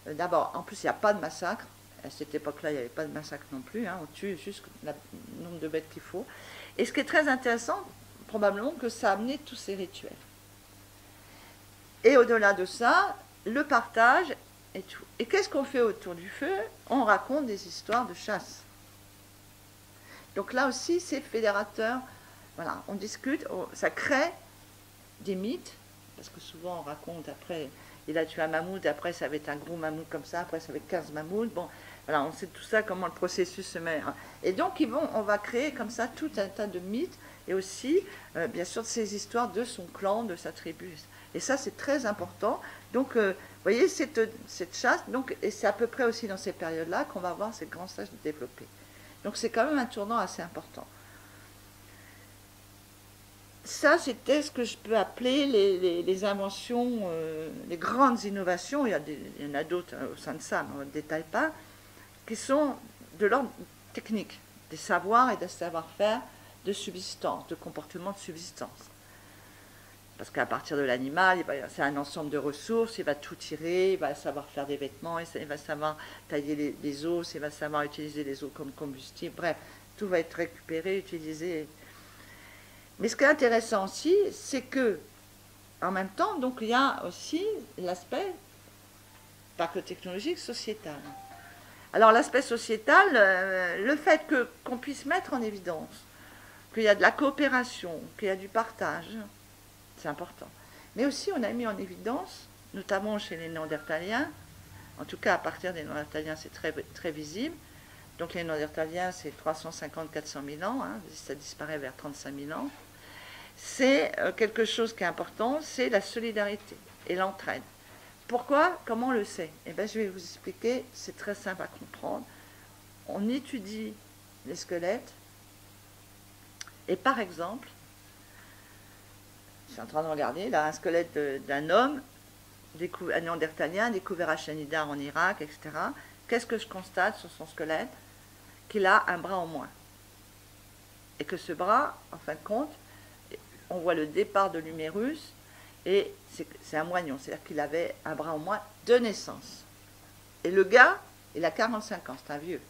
D'abord, en plus, il n'y a pas de massacre. À cette époque-là, il n'y avait pas de massacre non plus. On tue juste le nombre de bêtes qu'il faut. Et ce qui est très intéressant, probablement que ça a amené tous ces rituels. Et au-delà de ça, le partage et tout. Et qu'est-ce qu'on fait autour du feu? On raconte des histoires de chasse. Donc là aussi, c'est fédérateur. Voilà, on discute, ça crée des mythes, parce que souvent on raconte après, il a tué un mammouth, après ça va être un gros mammouth comme ça, après ça va être 15 mammouths. Bon, voilà, on sait tout ça, comment le processus se met. Et donc on va créer comme ça tout un tas de mythes, et aussi, bien sûr, de ces histoires de son clan, de sa tribu. Et ça, c'est très important. Donc, vous voyez, cette chasse, donc, et c'est à peu près aussi dans ces périodes-là qu'on va voir ces grands sages développés. Donc, c'est quand même un tournant assez important. Ça, c'était ce que je peux appeler les inventions, les grandes innovations. Il y en a d'autres au sein de ça, mais on ne détaille pas, qui sont de l'ordre technique, des savoirs et des savoir-faire de subsistance, de comportement de subsistance. Parce qu'à partir de l'animal, c'est un ensemble de ressources, il va tout tirer, il va savoir faire des vêtements, il va savoir tailler les os, il va savoir utiliser les os comme combustible, bref, tout va être récupéré, utilisé. Mais ce qui est intéressant aussi, c'est que, en même temps, donc il y a aussi l'aspect, pas que technologique, sociétal. Alors l'aspect sociétal, le fait qu'on puisse mettre en évidence qu'il y a de la coopération, qu'il y a du partage, c'est important. Mais aussi, on a mis en évidence, notamment chez les Néandertaliens, en tout cas à partir des Néandertaliens, c'est très, très visible. Donc les Néandertaliens, c'est 350-400 000 ans, ça disparaît vers 35 000 ans. c'est quelque chose qui est important, c'est la solidarité et l'entraide. Pourquoi? Comment on le sait? Eh bien, je vais vous expliquer, c'est très simple à comprendre. On étudie les squelettes, et par exemple, je suis en train de regarder, là, un squelette d'un homme, un néandertalien, découvert à Shanidar en Irak, etc. Qu'est-ce que je constate sur son squelette? Qu'il a un bras en moins. Et que ce bras, en fin de compte, on voit le départ de l'humérus, et c'est un moignon, c'est-à-dire qu'il avait un bras en moins de naissance. Et le gars, il a 45 ans, c'est un vieux.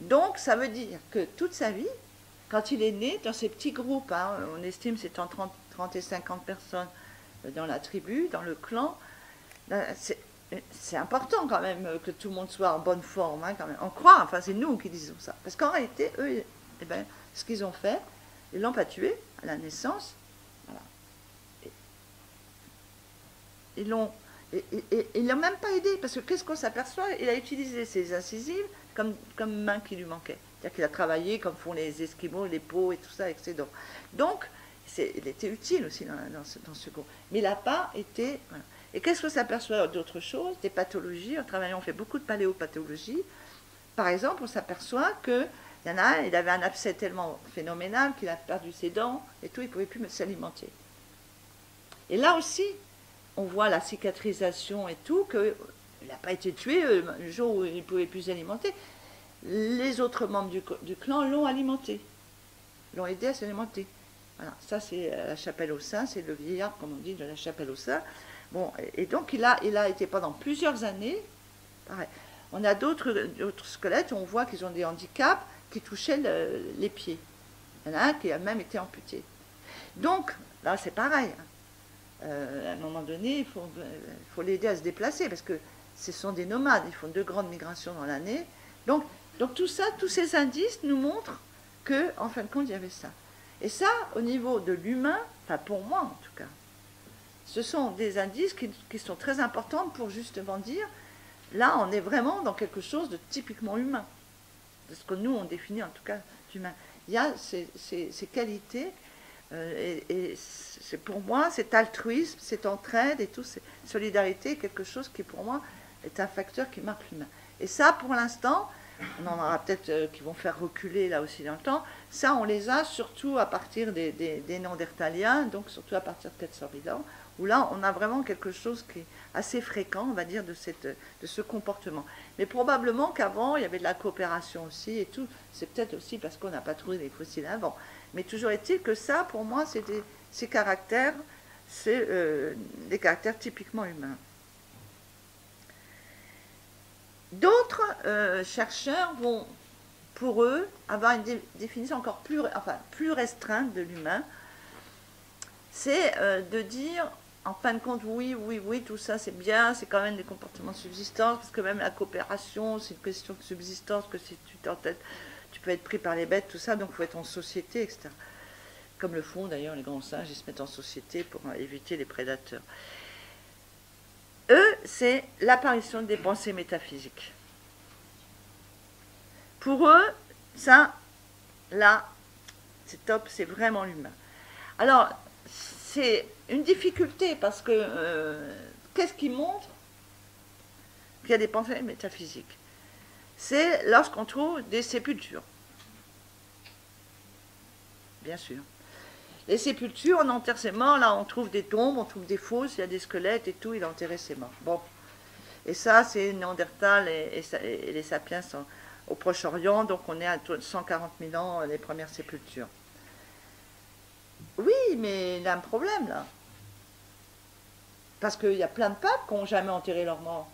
Donc, ça veut dire que toute sa vie, quand il est né, dans ces petits groupes, hein, on estime que c'est entre 30 et 50 personnes dans la tribu, dans le clan, c'est important quand même que tout le monde soit en bonne forme, hein, quand même. On croit, enfin c'est nous qui disons ça. Parce qu'en réalité, eux, eh ben, ce qu'ils ont fait, ils l'ont pas tué à la naissance. Voilà. Ils l'ont même pas aidé, parce que qu'est-ce qu'on s'aperçoit? Il a utilisé ses incisives comme main qui lui manquait. C'est-à-dire qu'il a travaillé comme font les Esquimaux, les peaux et tout ça avec ses dents. Donc, il était utile aussi dans ce groupe. Mais il n'a pas été... Voilà. Et qu'est-ce qu'on s'aperçoit d'autres choses? Des pathologies. En travaillant, on fait beaucoup de paléopathologie. Par exemple, on s'aperçoit qu'il y en a un, il avait un abcès tellement phénoménal qu'il a perdu ses dents et tout, il ne pouvait plus s'alimenter. Et là aussi, on voit la cicatrisation et tout, qu'il n'a pas été tué le jour où il ne pouvait plus s'alimenter. Les autres membres du clan l'ont alimenté, l'ont aidé à s'alimenter. Voilà, ça c'est la chapelle aux saints, c'est le vieillard, comme on dit, de la chapelle aux saints. Bon, et donc il a été pendant plusieurs années, pareil. On a d'autres squelettes, on voit qu'ils ont des handicaps qui touchaient les pieds. Il y en a un qui a même été amputé. Donc, là c'est pareil. À un moment donné, il faut l'aider à se déplacer, parce que ce sont des nomades, ils font 2 grandes migrations dans l'année. Donc tout ça, tous ces indices nous montrent qu'en fin de compte, il y avait ça. Et ça, au niveau de l'humain, enfin pour moi en tout cas, ce sont des indices qui sont très importants pour justement dire, là on est vraiment dans quelque chose de typiquement humain, de ce que nous on définit en tout cas d'humain. Il y a ces qualités, et c'est pour moi cet altruisme, cette entraide et tout, cette solidarité, quelque chose qui pour moi est un facteur qui marque l'humain. Et ça pour l'instant, on en aura peut-être qui vont faire reculer là aussi dans le temps, ça on les a surtout à partir des Néandertaliens, donc surtout à partir de 400 000 ans, où là on a vraiment quelque chose qui est assez fréquent, on va dire, de ce comportement. Mais probablement qu'avant il y avait de la coopération aussi et tout, c'est peut-être aussi parce qu'on n'a pas trouvé les fossiles avant. Mais toujours est-il que ça, pour moi, c'est ces caractères, c'est des caractères typiquement humains. D'autres chercheurs vont, pour eux, avoir une définition encore plus restreinte de l'humain. C'est de dire, en fin de compte, oui, tout ça c'est bien, c'est quand même des comportements de subsistance, parce que même la coopération, c'est une question de subsistance, que si tu t'entêtes, tu peux être pris par les bêtes, tout ça, donc il faut être en société, etc. Comme le font d'ailleurs les grands singes, ils se mettent en société pour éviter les prédateurs. Eux, c'est l'apparition des pensées métaphysiques. Pour eux, ça, là, c'est top, c'est vraiment l'humain. Alors, c'est une difficulté parce que qu'est-ce qui montre qu'il y a des pensées métaphysiques? C'est lorsqu'on trouve des sépultures. Bien sûr. Les sépultures, on enterre ses morts, là on trouve des tombes, on trouve des fosses, il y a des squelettes et tout, il a enterré ses morts. Bon. Et ça, c'est Néandertal et les sapiens sont au Proche-Orient, donc on est à 140 000 ans, les premières sépultures. Oui, mais il y a un problème là. Parce qu'il y a plein de papes qui n'ont jamais enterré leurs morts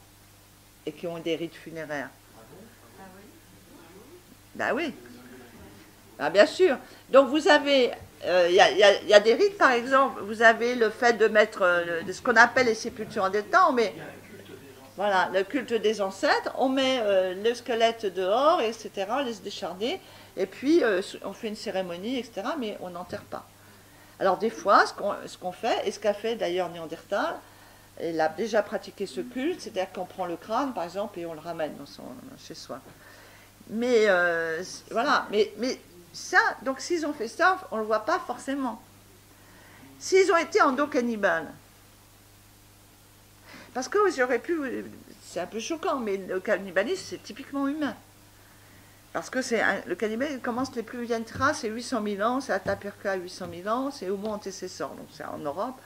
et qui ont des rites funéraires. Ben oui. Ben bien sûr. Donc vous avez, il y a des rites par exemple, vous avez le fait de mettre ce qu'on appelle les sépultures en des temps, mais voilà, le culte des ancêtres, on met le squelette dehors, etc., on laisse décharner, et puis on fait une cérémonie, etc., mais on n'enterre pas. Alors des fois, ce qu'on fait, et ce qu'a fait d'ailleurs Néandertal, il a déjà pratiqué ce culte, c'est-à-dire qu'on prend le crâne, par exemple, et on le ramène chez soi. Mais voilà, mais ça, donc s'ils ont fait ça, on ne le voit pas forcément. S'ils ont été endocannibales, parce que j'aurais pu, c'est un peu choquant, mais le cannibalisme, c'est typiquement humain. Parce que le cannibalisme commence, les plus vieilles traces, c'est 800 000 ans, c'est Atapuerca 800 000 ans, c'est Homo antecessor, donc c'est en Europe.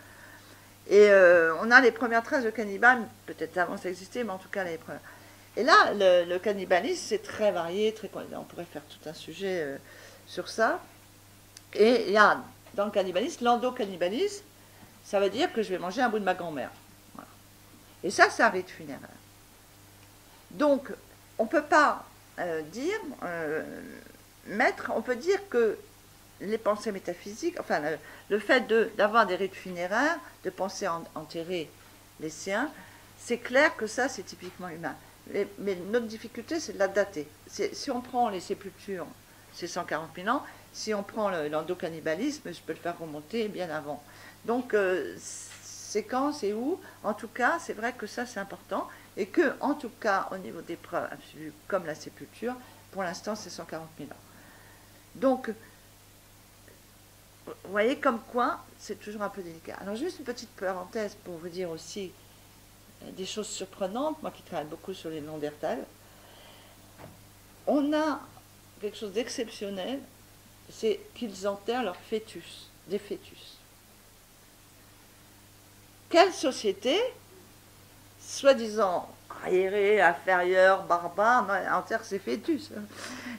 Et on a les premières traces de cannibales, peut-être avant ça existait, mais en tout cas les premières. Et là, le cannibalisme, c'est très varié, on pourrait faire tout un sujet sur ça. Et il y a, dans le cannibalisme, l'endocannibalisme, ça veut dire que je vais manger un bout de ma grand-mère. Voilà. Et ça, c'est un rite funéraire. Donc, on ne peut pas on peut dire que les pensées métaphysiques, enfin, le fait d'avoir des rites funéraires, de penser enterrer les siens, c'est clair que ça, c'est typiquement humain. Mais notre difficulté, c'est de la dater. Si on prend les sépultures, c'est 140 000 ans. Si on prend l'endocannibalisme, je peux le faire remonter bien avant. Donc, c'est quand, c'est où. En tout cas, c'est vrai que ça, c'est important. Et que, en tout cas, au niveau des preuves absolues, comme la sépulture, pour l'instant, c'est 140 000 ans. Donc, vous voyez comme quoi, c'est toujours un peu délicat. Alors, juste une petite parenthèse pour vous dire aussi des choses surprenantes, moi qui travaille beaucoup sur les Néandertals. On a quelque chose d'exceptionnel, c'est qu'ils enterrent leurs fœtus, des fœtus. Quelle société, soi-disant arriérée, inférieure, barbare, enterre ses fœtus?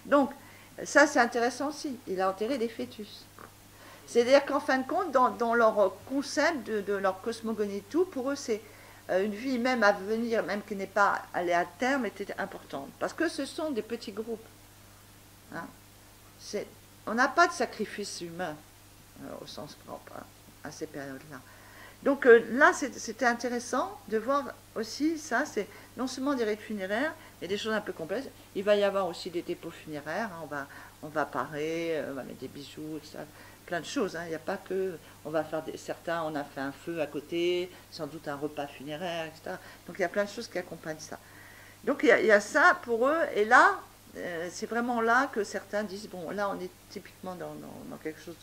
Donc, ça c'est intéressant aussi, il a enterré des fœtus. C'est-à-dire qu'en fin de compte, dans leur concept de leur cosmogonie, tout, pour eux, c'est une vie même à venir, même qui n'est pas allée à terme, était importante. Parce que ce sont des petits groupes. Hein. On n'a pas de sacrifice humain, au sens propre, hein, à ces périodes-là. Donc là, c'était intéressant de voir aussi ça, c'est non seulement des rites funéraires, mais des choses un peu complexes. Il va y avoir aussi des dépôts funéraires, hein, on va parer, on va mettre des bijoux, etc. Plein de choses, hein. Il n'y a pas que, on va faire certains, on a fait un feu à côté, sans doute un repas funéraire, etc. Donc il y a plein de choses qui accompagnent ça. Donc il y a ça pour eux, et là, c'est vraiment là que certains disent, bon, là on est typiquement dans quelque chose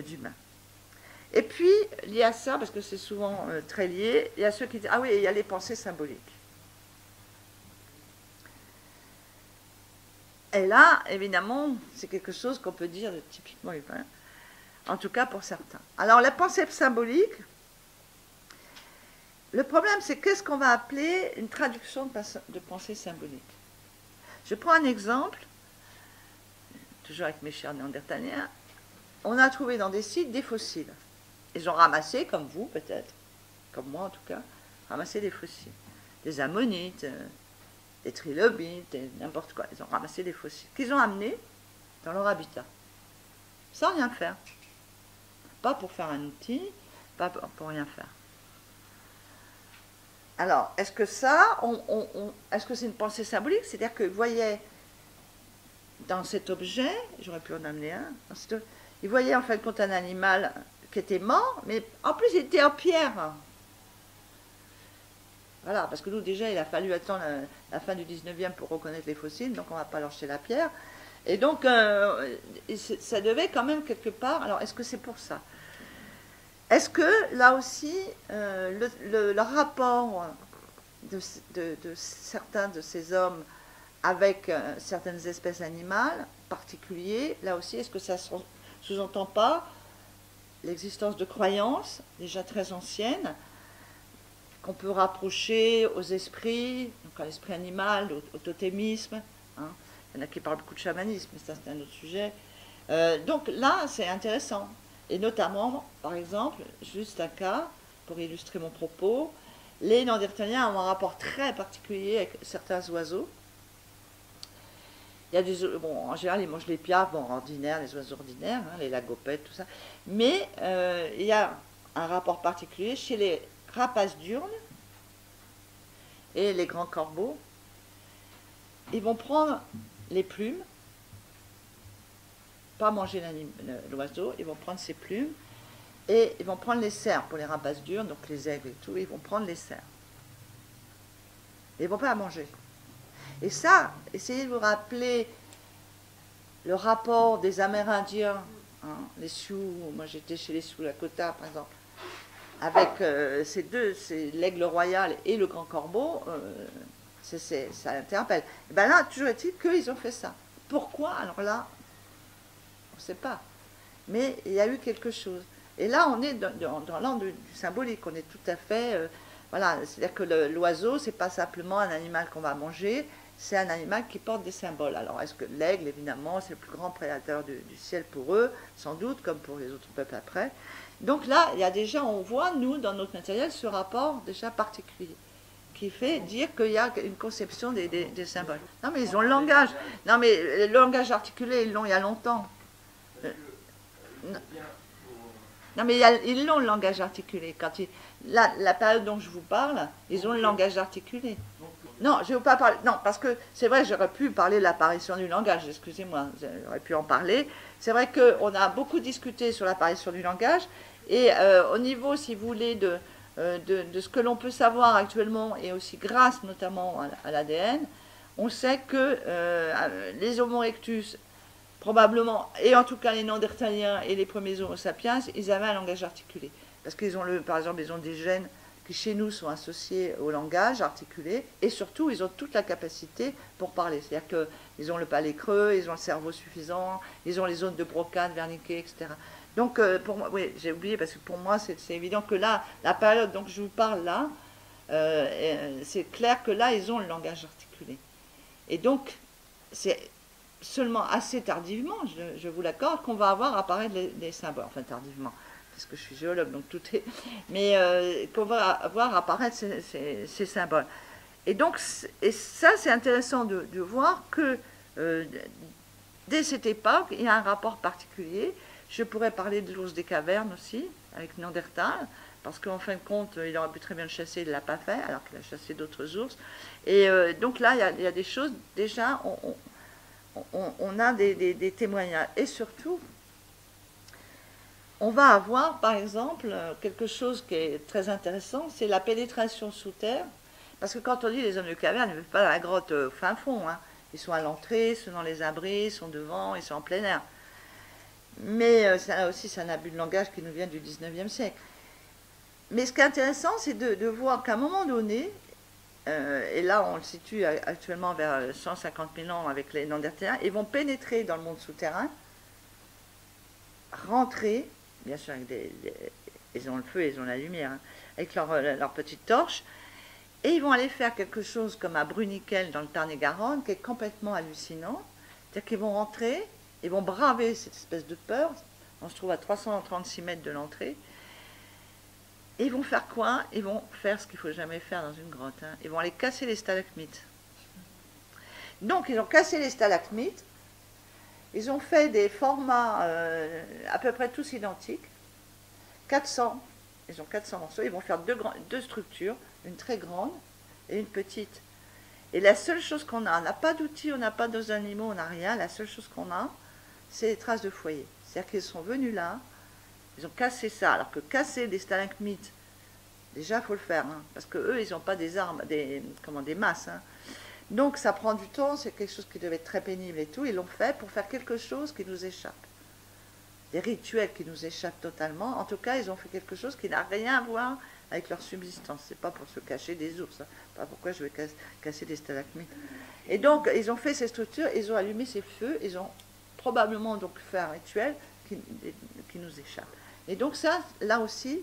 d'humain. Et puis, il y a ça, parce que c'est souvent très lié, il y a ceux qui disent, ah oui, il y a les pensées symboliques. Et là, évidemment, c'est quelque chose qu'on peut dire de typiquement humain, en tout cas pour certains. Alors, la pensée symbolique, le problème, c'est qu'est-ce qu'on va appeler une traduction de pensée symbolique. Je prends un exemple, toujours avec mes chers néandertaliens. On a trouvé dans des sites des fossiles. Ils ont ramassé, comme vous peut-être, comme moi en tout cas, ramassé des fossiles. Des ammonites, des trilobites, n'importe quoi. Ils ont ramassé des fossiles qu'ils ont amenés dans leur habitat, sans rien faire. Pas pour faire un outil, pas pour rien faire. Alors, est-ce que ça, est-ce que c'est une pensée symbolique? C'est-à-dire que, vous voyez, dans cet objet, j'aurais pu en amener un, ils voyaient en fin de compte un animal qui était mort, mais en plus il était en pierre. Voilà, parce que nous déjà il a fallu attendre la fin du 19e pour reconnaître les fossiles, donc on ne va pas leur jeter la pierre. Et donc ça devait quand même quelque part, alors est-ce que c'est pour ça? Est-ce que là aussi le rapport de certains de ces hommes avec certaines espèces animales particuliers, là aussi est-ce que ça ne sous-entend pas l'existence de croyances déjà très anciennes qu'on peut rapprocher aux esprits, donc à l'esprit animal, au totémisme. Hein. Il y en a qui parlent beaucoup de chamanisme, mais ça c'est un autre sujet. Donc là, c'est intéressant. Et notamment, par exemple, juste un cas, pour illustrer mon propos, les Néandertaliens ont un rapport très particulier avec certains oiseaux. Il y a en général, ils mangent les piafs, ordinaires, les oiseaux ordinaires, hein, les lagopettes, tout ça. Mais il y a un rapport particulier chez les rapaces diurnes et les grands corbeaux. Ils vont prendre les plumes, pas manger l'oiseau, ils vont prendre ses plumes et ils vont prendre les cerfs pour les rapaces diurnes, donc les aigles et tout, ils vont prendre les cerfs. Ils ne vont pas la manger. Et ça, essayez de vous rappeler le rapport des Amérindiens, hein, les Sioux, moi j'étais chez les Sioux Lakota par exemple, avec ces deux, c'est l'aigle royal et le grand corbeau, ça interpelle. Et bien là, toujours est-il qu'ils ont fait ça. Pourquoi? Alors là, on ne sait pas. Mais il y a eu quelque chose. Et là, on est dans l'ordre du symbolique. On est tout à fait... voilà, c'est-à-dire que l'oiseau, c'est pas simplement un animal qu'on va manger, c'est un animal qui porte des symboles. Alors, est-ce que l'aigle, évidemment, c'est le plus grand prédateur du ciel pour eux, sans doute, comme pour les autres peuples après. Donc là, il y a déjà, on voit, nous, dans notre matériel, ce rapport déjà particulier, qui fait dire qu'il y a une conception des symboles. Non, mais ils ont le langage. Non, mais le langage articulé, ils l'ont il y a longtemps. Non, mais ils l'ont le langage articulé. La période dont je vous parle, ils ont le langage articulé. Non, je ne vais pas parler. Non, parce que c'est vrai, j'aurais pu parler de l'apparition du langage, excusez-moi, j'aurais pu en parler. C'est vrai qu'on a beaucoup discuté sur l'apparition du langage, et au niveau, si vous voulez, de ce que l'on peut savoir actuellement, et aussi grâce notamment à l'ADN, on sait que les Homo erectus, probablement, et en tout cas les Néandertaliens et les premiers Homo sapiens, ils avaient un langage articulé. Parce qu'ils ont, par exemple, ils ont des gènes qui chez nous sont associés au langage articulé, et surtout ils ont toute la capacité pour parler. C'est-à-dire qu'ils ont le palais creux, ils ont le cerveau suffisant, ils ont les zones de Broca, de Wernicke, etc. Donc pour moi, oui, j'ai oublié, parce que pour moi c'est évident que là, la période dont je vous parle là, c'est clair que là ils ont le langage articulé. Et donc c'est seulement assez tardivement, je vous l'accorde, qu'on va avoir apparaître les symboles, enfin tardivement, parce que je suis géologue, donc tout est... Mais qu'on va voir apparaître ces symboles. Et donc, et ça c'est intéressant de voir que dès cette époque, il y a un rapport particulier. Je pourrais parler de l'ours des cavernes aussi, avec Néandertal, parce qu'en fin de compte, il aurait pu très bien le chasser, il ne l'a pas fait, alors qu'il a chassé d'autres ours. Et donc là, il y a des choses, déjà, on a des témoignages. Et surtout, on va avoir, par exemple, quelque chose qui est très intéressant, c'est la pénétration sous terre. Parce que quand on dit les hommes de caverne, ils ne vivent pas dans la grotte au fin fond. Hein. Ils sont à l'entrée, ils sont dans les abris, ils sont devant, ils sont en plein air. Mais ça aussi, c'est un abus de langage qui nous vient du 19e siècle. Mais ce qui est intéressant, c'est de voir qu'à un moment donné, et là on le situe actuellement vers 150 000 ans avec les Néandertaliens, ils vont pénétrer dans le monde souterrain, rentrer, bien sûr, avec ils ont le feu, ils ont la lumière, hein, avec leur petite torche, et ils vont aller faire quelque chose comme à Bruniquel dans le Tarn-et-Garonne, qui est complètement hallucinant. C'est-à-dire qu'ils vont rentrer, ils vont braver cette espèce de peur, on se trouve à 336 mètres de l'entrée, et ils vont faire quoi? Ils vont faire ce qu'il ne faut jamais faire dans une grotte, hein. Ils vont aller casser les stalagmites. Donc ils ont cassé les stalagmites, ils ont fait des formats à peu près tous identiques, 400, ils ont 400 morceaux, ils vont faire deux structures, une très grande et une petite. Et la seule chose qu'on a, on n'a pas d'outils, on n'a pas d'os animaux, on n'a rien, la seule chose qu'on a, c'est les traces de foyer. C'est-à-dire qu'ils sont venus là, ils ont cassé ça, alors que casser des stalagmites, déjà il faut le faire, hein, parce qu'eux ils n'ont pas des armes, des masses. Hein. Donc ça prend du temps, c'est quelque chose qui devait être très pénible et tout, ils l'ont fait pour faire quelque chose qui nous échappe. Des rituels qui nous échappent totalement, en tout cas ils ont fait quelque chose qui n'a rien à voir avec leur subsistance, c'est pas pour se cacher des ours, hein. Pas pourquoi je vais casser des stalagmites. Et donc ils ont fait ces structures, ils ont allumé ces feux, ils ont probablement donc fait un rituel qui nous échappe. Et donc ça, là aussi,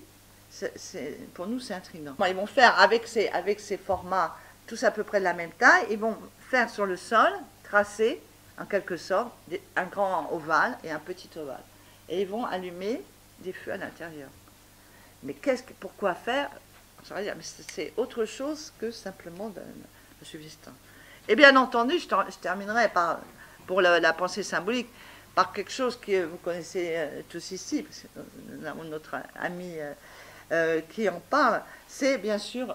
pour nous c'est intriguant. Ils vont faire avec ces formats, tous à peu près de la même taille, ils vont faire sur le sol, tracer en quelque sorte un grand ovale et un petit ovale. Et ils vont allumer des feux à l'intérieur. Mais pourquoi faire? C'est autre chose que simplement de subsistance. Et bien entendu, je terminerai pour la pensée symbolique, par quelque chose que vous connaissez tous ici, parce que nous avons notre ami qui en parle, c'est bien sûr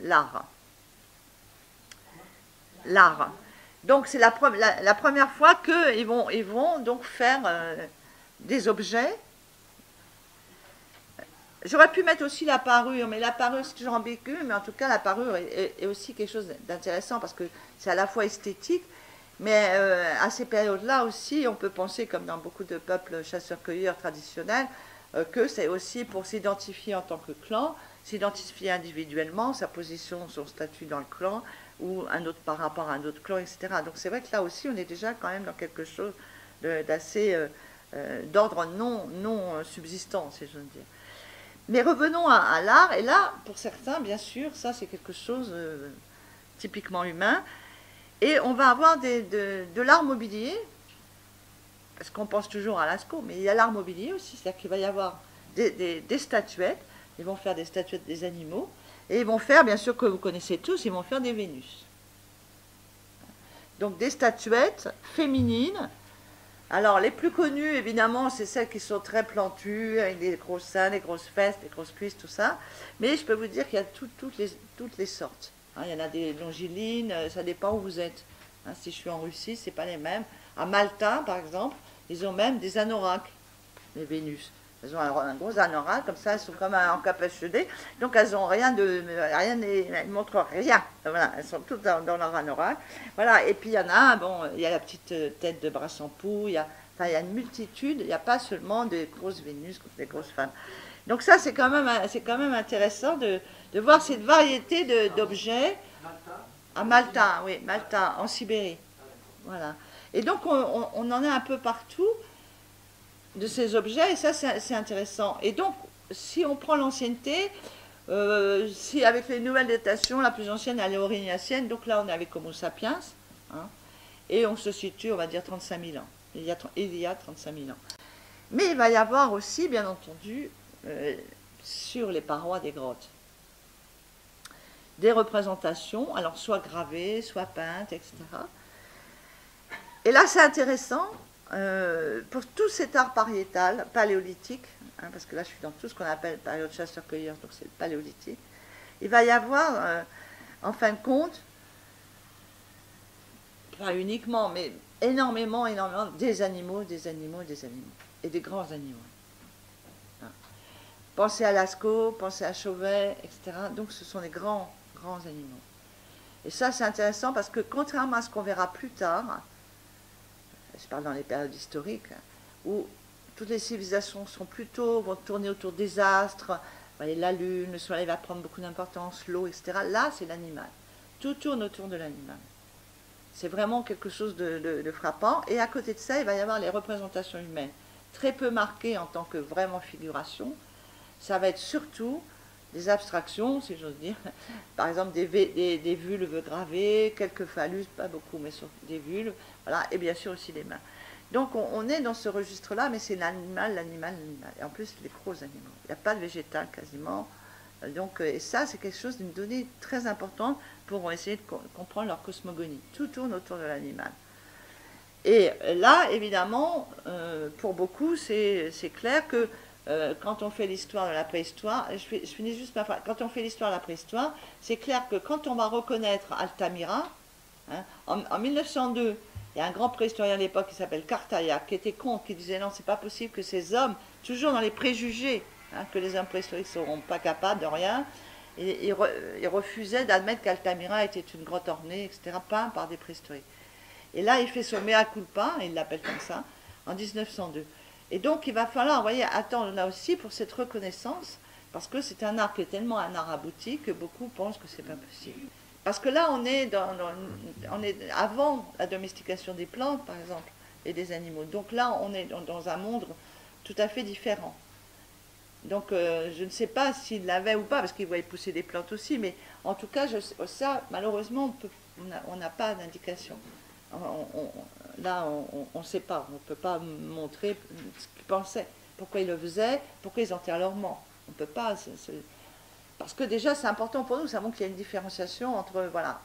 l'art. L'art. Donc c'est la première fois qu'ils vont donc faire des objets. J'aurais pu mettre aussi la parure, mais la parure c'est toujours ambigu, mais en tout cas la parure est aussi quelque chose d'intéressant parce que c'est à la fois esthétique, Mais à ces périodes-là aussi, on peut penser, comme dans beaucoup de peuples chasseurs-cueilleurs traditionnels, que c'est aussi pour s'identifier en tant que clan, s'identifier individuellement, sa position, son statut dans le clan, ou un autre par rapport à un autre clan, etc. Donc c'est vrai que là aussi, on est déjà quand même dans quelque chose d'assez d'ordre non subsistant, si j'ose dire. Mais revenons à l'art, et là, pour certains, bien sûr, ça c'est quelque chose typiquement humain, et on va avoir de l'art mobilier, parce qu'on pense toujours à Lascaux, mais il y a l'art mobilier aussi, c'est-à-dire qu'il va y avoir des statuettes, ils vont faire des statuettes des animaux, et ils vont faire, bien sûr que vous connaissez tous, ils vont faire des Vénus. Donc des statuettes féminines. Alors les plus connues, évidemment, c'est celles qui sont très plantues, avec des gros seins, des grosses fesses, des grosses cuisses, tout ça. Mais je peux vous dire qu'il y a toutes les sortes. Hein, il y en a des longilines, ça dépend où vous êtes. Hein, si je suis en Russie, c'est pas les mêmes. À Malta, par exemple, ils ont même des anoraks, les Vénus. Elles ont un gros anorak, comme ça, elles sont comme en capuchonné. Donc elles n'ont rien elles ne montrent rien. Voilà, elles sont toutes dans leur anorak. Voilà, et puis il y en a, bon, il y a la petite tête de Brassampou, il y a une multitude, il n'y a pas seulement des grosses Vénus, des grosses femmes. Donc ça, c'est quand même intéressant de voir cette variété d'objets. À Malta, oui, Malta, en Sibérie. Voilà. Et donc on en a un peu partout de ces objets, et ça c'est intéressant. Et donc, si on prend l'ancienneté, si avec les nouvelles datations, la plus ancienne elle est aurignacienne, donc là on est avec Homo sapiens, hein, et on se situe, on va dire, 35 000 ans. Il y a 35 000 ans. Mais il va y avoir aussi, bien entendu, sur les parois des grottes, des représentations, alors soit gravées, soit peintes, etc. Et là c'est intéressant, pour tout cet art pariétal, paléolithique, hein, parce que là je suis dans tout ce qu'on appelle période chasseur-cueilleur, donc c'est le paléolithique, il va y avoir, en fin de compte, pas uniquement, mais énormément, des animaux, et des grands animaux. Hein. Pensez à Lascaux, pensez à Chauvet, etc. Donc ce sont des grands animaux. Et ça c'est intéressant parce que contrairement à ce qu'on verra plus tard, je parle dans les périodes historiques, où toutes les civilisations vont tourner autour des astres, voyez, la lune, le soleil va prendre beaucoup d'importance, l'eau, etc. Là, c'est l'animal. Tout tourne autour de l'animal. C'est vraiment quelque chose de frappant. Et à côté de ça, il va y avoir les représentations humaines, très peu marquées en tant que vraiment figuration. Ça va être surtout des abstractions, si j'ose dire. Par exemple, des vulves gravées, quelques phallus, pas beaucoup, mais sur des vulves. Voilà, et bien sûr aussi les mains. Donc on est dans ce registre-là, mais c'est l'animal. Et en plus, les gros animaux. Il n'y a pas de végétal quasiment. Donc, et ça, c'est quelque chose d'une donnée très importante pour essayer de comprendre leur cosmogonie. Tout tourne autour de l'animal. Et là, évidemment, pour beaucoup, c'est clair que quand on fait l'histoire de la préhistoire, je finis juste ma phrase, quand on fait l'histoire de la préhistoire, c'est clair que quand on va reconnaître Altamira, hein, en 1902, il y a un grand préhistorien à l'époque qui s'appelle Cartaia, qui était contre, qui disait non, c'est pas possible que ces hommes, toujours dans les préjugés, hein, que les hommes préhistoriques ne seront pas capables de rien, et il refusait d'admettre qu'Altamira était une grotte ornée, etc., peinte par des préhistoriques. Et là, il fait son mea culpa, il l'appelle comme ça, en 1902. Et donc, il va falloir, vous voyez, attendre là aussi pour cette reconnaissance, parce que c'est un art qui est tellement un art abouti que beaucoup pensent que c'est pas possible. Parce que là, on est avant la domestication des plantes, par exemple, et des animaux. Donc là, on est dans un monde tout à fait différent. Donc, je ne sais pas s'il l'avait ou pas, parce qu'il voyait pousser des plantes aussi, mais en tout cas, ça, malheureusement, on n'a pas d'indication. Là, on ne sait pas, on ne peut pas montrer ce qu'ils pensaient, pourquoi ils le faisaient, pourquoi ils enterrent leurs morts. On ne peut pas. Parce que déjà, c'est important pour nous, ça montre qu'il y a une différenciation entre, voilà,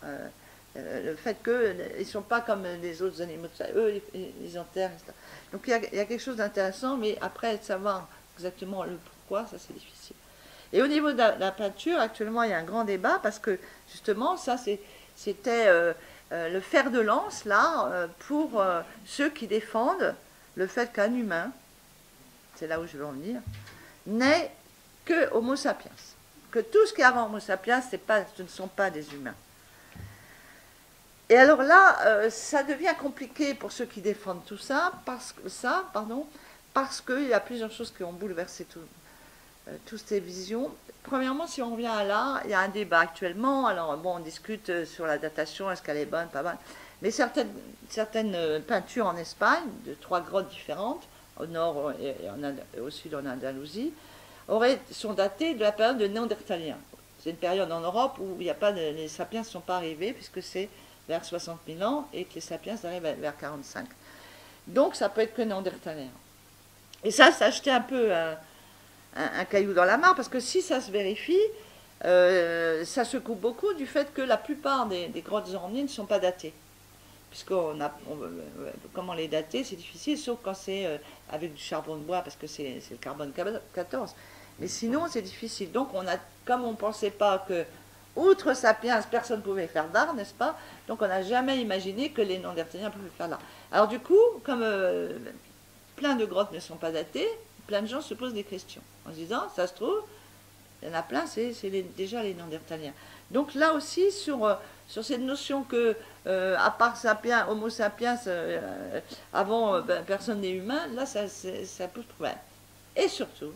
le fait qu'ils ne sont pas comme les autres animaux, eux, ils enterrent, etc. Donc il y a quelque chose d'intéressant, mais après, de savoir exactement le pourquoi, ça c'est difficile. Et au niveau de la peinture, actuellement, il y a un grand débat, parce que, justement, ça, c'était le fer de lance, là, pour ceux qui défendent le fait qu'un humain, c'est là où je veux en venir, n'est que Homo sapiens. Que tout ce qui est avant Homo sapiens, ce ne sont pas des humains. Et alors là, ça devient compliqué pour ceux qui défendent tout ça, parce qu'il y a plusieurs choses qui ont bouleversé toutes ces visions. Premièrement, si on revient à l'art, il y a un débat actuellement. Alors, bon, on discute sur la datation, est-ce qu'elle est bonne, pas bonne. Mais certaines peintures en Espagne, de 3 grottes différentes, au nord et au sud en Andalousie, sont datées de la période de Néandertaliens. C'est une période en Europe où il n'y a pas les sapiens ne sont pas arrivés, puisque c'est vers 60 000 ans, et que les sapiens arrivent vers 45. Donc, ça peut être que Néandertalien. Et ça jetait un peu un caillou dans la mare, parce que si ça se vérifie, ça se coupe beaucoup du fait que la plupart des grottes ornées ne sont pas datées. Comment les dater, c'est difficile, sauf quand c'est avec du charbon de bois, parce que c'est le carbone 14. Mais sinon, c'est difficile. Donc, comme on ne pensait pas que, outre Sapiens, personne ne pouvait faire d'art, n'est-ce pas? Donc, on n'a jamais imaginé que les Néandertaliens pouvaient faire d'art. Alors, du coup, comme plein de grottes ne sont pas datées, plein de gens se posent des questions en se disant, ça se trouve, il y en a plein, c'est déjà les Néandertaliens. Donc là aussi, sur cette notion que, à part sapiens, Homo sapiens, avant, personne n'est humain, là, ça pose problème. Et surtout,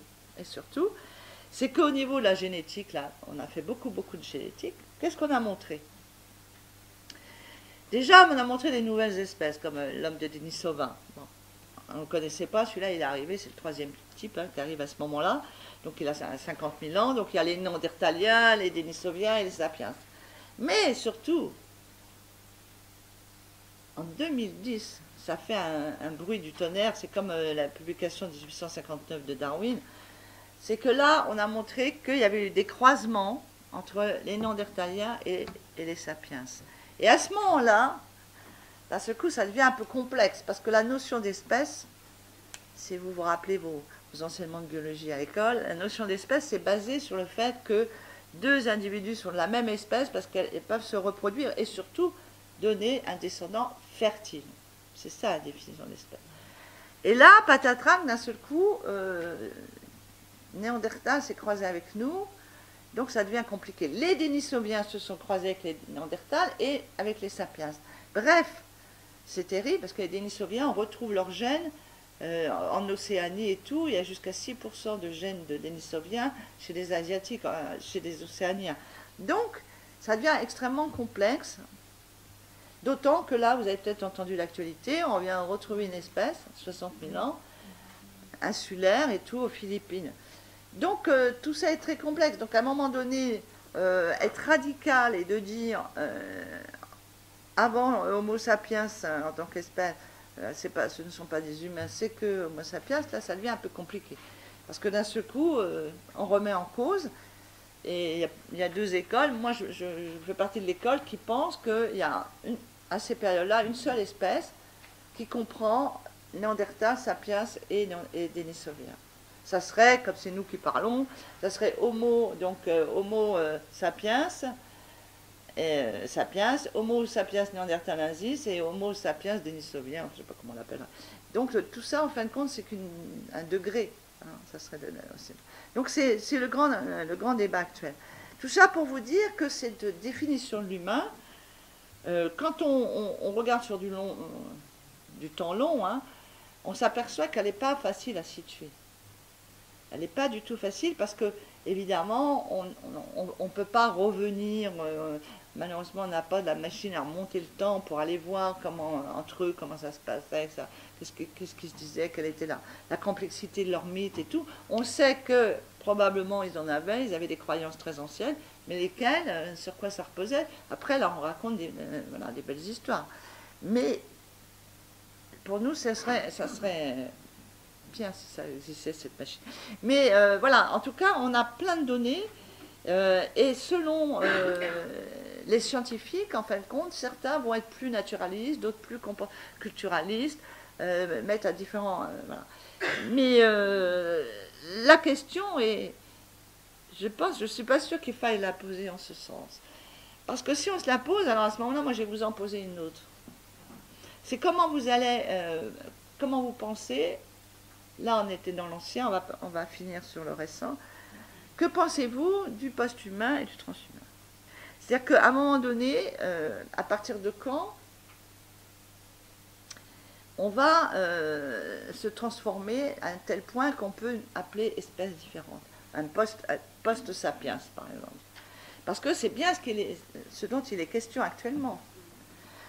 c'est qu'au niveau de la génétique, là, on a fait beaucoup de génétique. Qu'est-ce qu'on a montré? Déjà, on a montré des nouvelles espèces, comme l'homme de Denisova. Bon, on ne le connaissait pas, celui-là, il est arrivé, c'est le 3e type qui arrive à ce moment-là. Donc il a 50 000 ans, donc il y a les Néandertaliens, les Denisoviens et les Sapiens. Mais surtout, en 2010, ça fait un bruit du tonnerre, c'est comme la publication de 1859 de Darwin, c'est que là, on a montré qu'il y avait eu des croisements entre les Néandertaliens et les Sapiens. Et à ce moment-là, d'un seul coup, ça devient un peu complexe, parce que la notion d'espèce, si vous vous rappelez vos enseignements de biologie à l'école, la notion d'espèce, c'est basé sur le fait que 2 individus sont de la même espèce, parce qu'elles peuvent se reproduire, et surtout donner un descendant fertile. C'est ça la définition d'espèce. Et là, patatras, d'un seul coup, Néandertal s'est croisé avec nous, donc ça devient compliqué. Les Denisoviens se sont croisés avec les Néandertals et avec les Sapiens. Bref, c'est terrible parce que les Denisoviens, on retrouve leurs gènes en Océanie et tout. Il y a jusqu'à 6% de gènes de Denisoviens chez les Asiatiques, chez les Océaniens. Donc, ça devient extrêmement complexe. D'autant que là, vous avez peut-être entendu l'actualité, on vient retrouver une espèce, 60 000 ans, insulaire et tout, aux Philippines. Donc, tout ça est très complexe. Donc, à un moment donné, être radical et de dire, avant Homo sapiens en tant qu'espèce, ce ne sont pas des humains, c'est que Homo sapiens, là, ça devient un peu compliqué. Parce que d'un seul coup, on remet en cause, et il y a 2 écoles. Moi, je fais partie de l'école qui pense qu'il y a, à ces périodes-là, une seule espèce qui comprend Néandertal, Sapiens et Denisoviens. Ça serait, comme c'est nous qui parlons, ça serait Homo, donc Homo sapiens, sapiens, Homo sapiens néandertalensis et Homo sapiens denisovien, je ne sais pas comment on l'appelle. Donc tout ça, en fin de compte, c'est qu'un degré. Hein, ça serait donc c'est le grand débat actuel. Tout ça pour vous dire que cette définition de l'humain, quand on regarde sur du temps long, hein, on s'aperçoit qu'elle n'est pas facile à situer. Elle n'est pas du tout facile parce que, évidemment, on ne peut pas revenir. Malheureusement, on n'a pas de la machine à remonter le temps pour aller voir entre eux, comment ça se passait, qu'est-ce qu'ils se disaient, quelle était la complexité de leur mythe et tout. On sait que probablement ils avaient des croyances très anciennes, mais lesquelles, sur quoi ça reposait. Après, là, on raconte des belles histoires. Mais pour nous, ça serait bien si ça existait, cette machine. Mais voilà, en tout cas, on a plein de données, et selon les scientifiques, en fin de compte, certains vont être plus naturalistes, d'autres plus culturalistes, mettre à différents... voilà. Mais la question est, je ne suis pas sûre qu'il faille la poser en ce sens. Parce que si on se la pose, alors à ce moment-là, moi je vais vous en poser une autre. C'est comment vous allez, comment vous pensez, là on était dans l'ancien, on va finir sur le récent, que pensez-vous du post-humain et du transhumain? C'est-à-dire qu'à un moment donné, à partir de quand on va se transformer à un tel point qu'on peut appeler espèce différente, un post-sapiens par exemple. Parce que c'est bien ce dont il est question actuellement.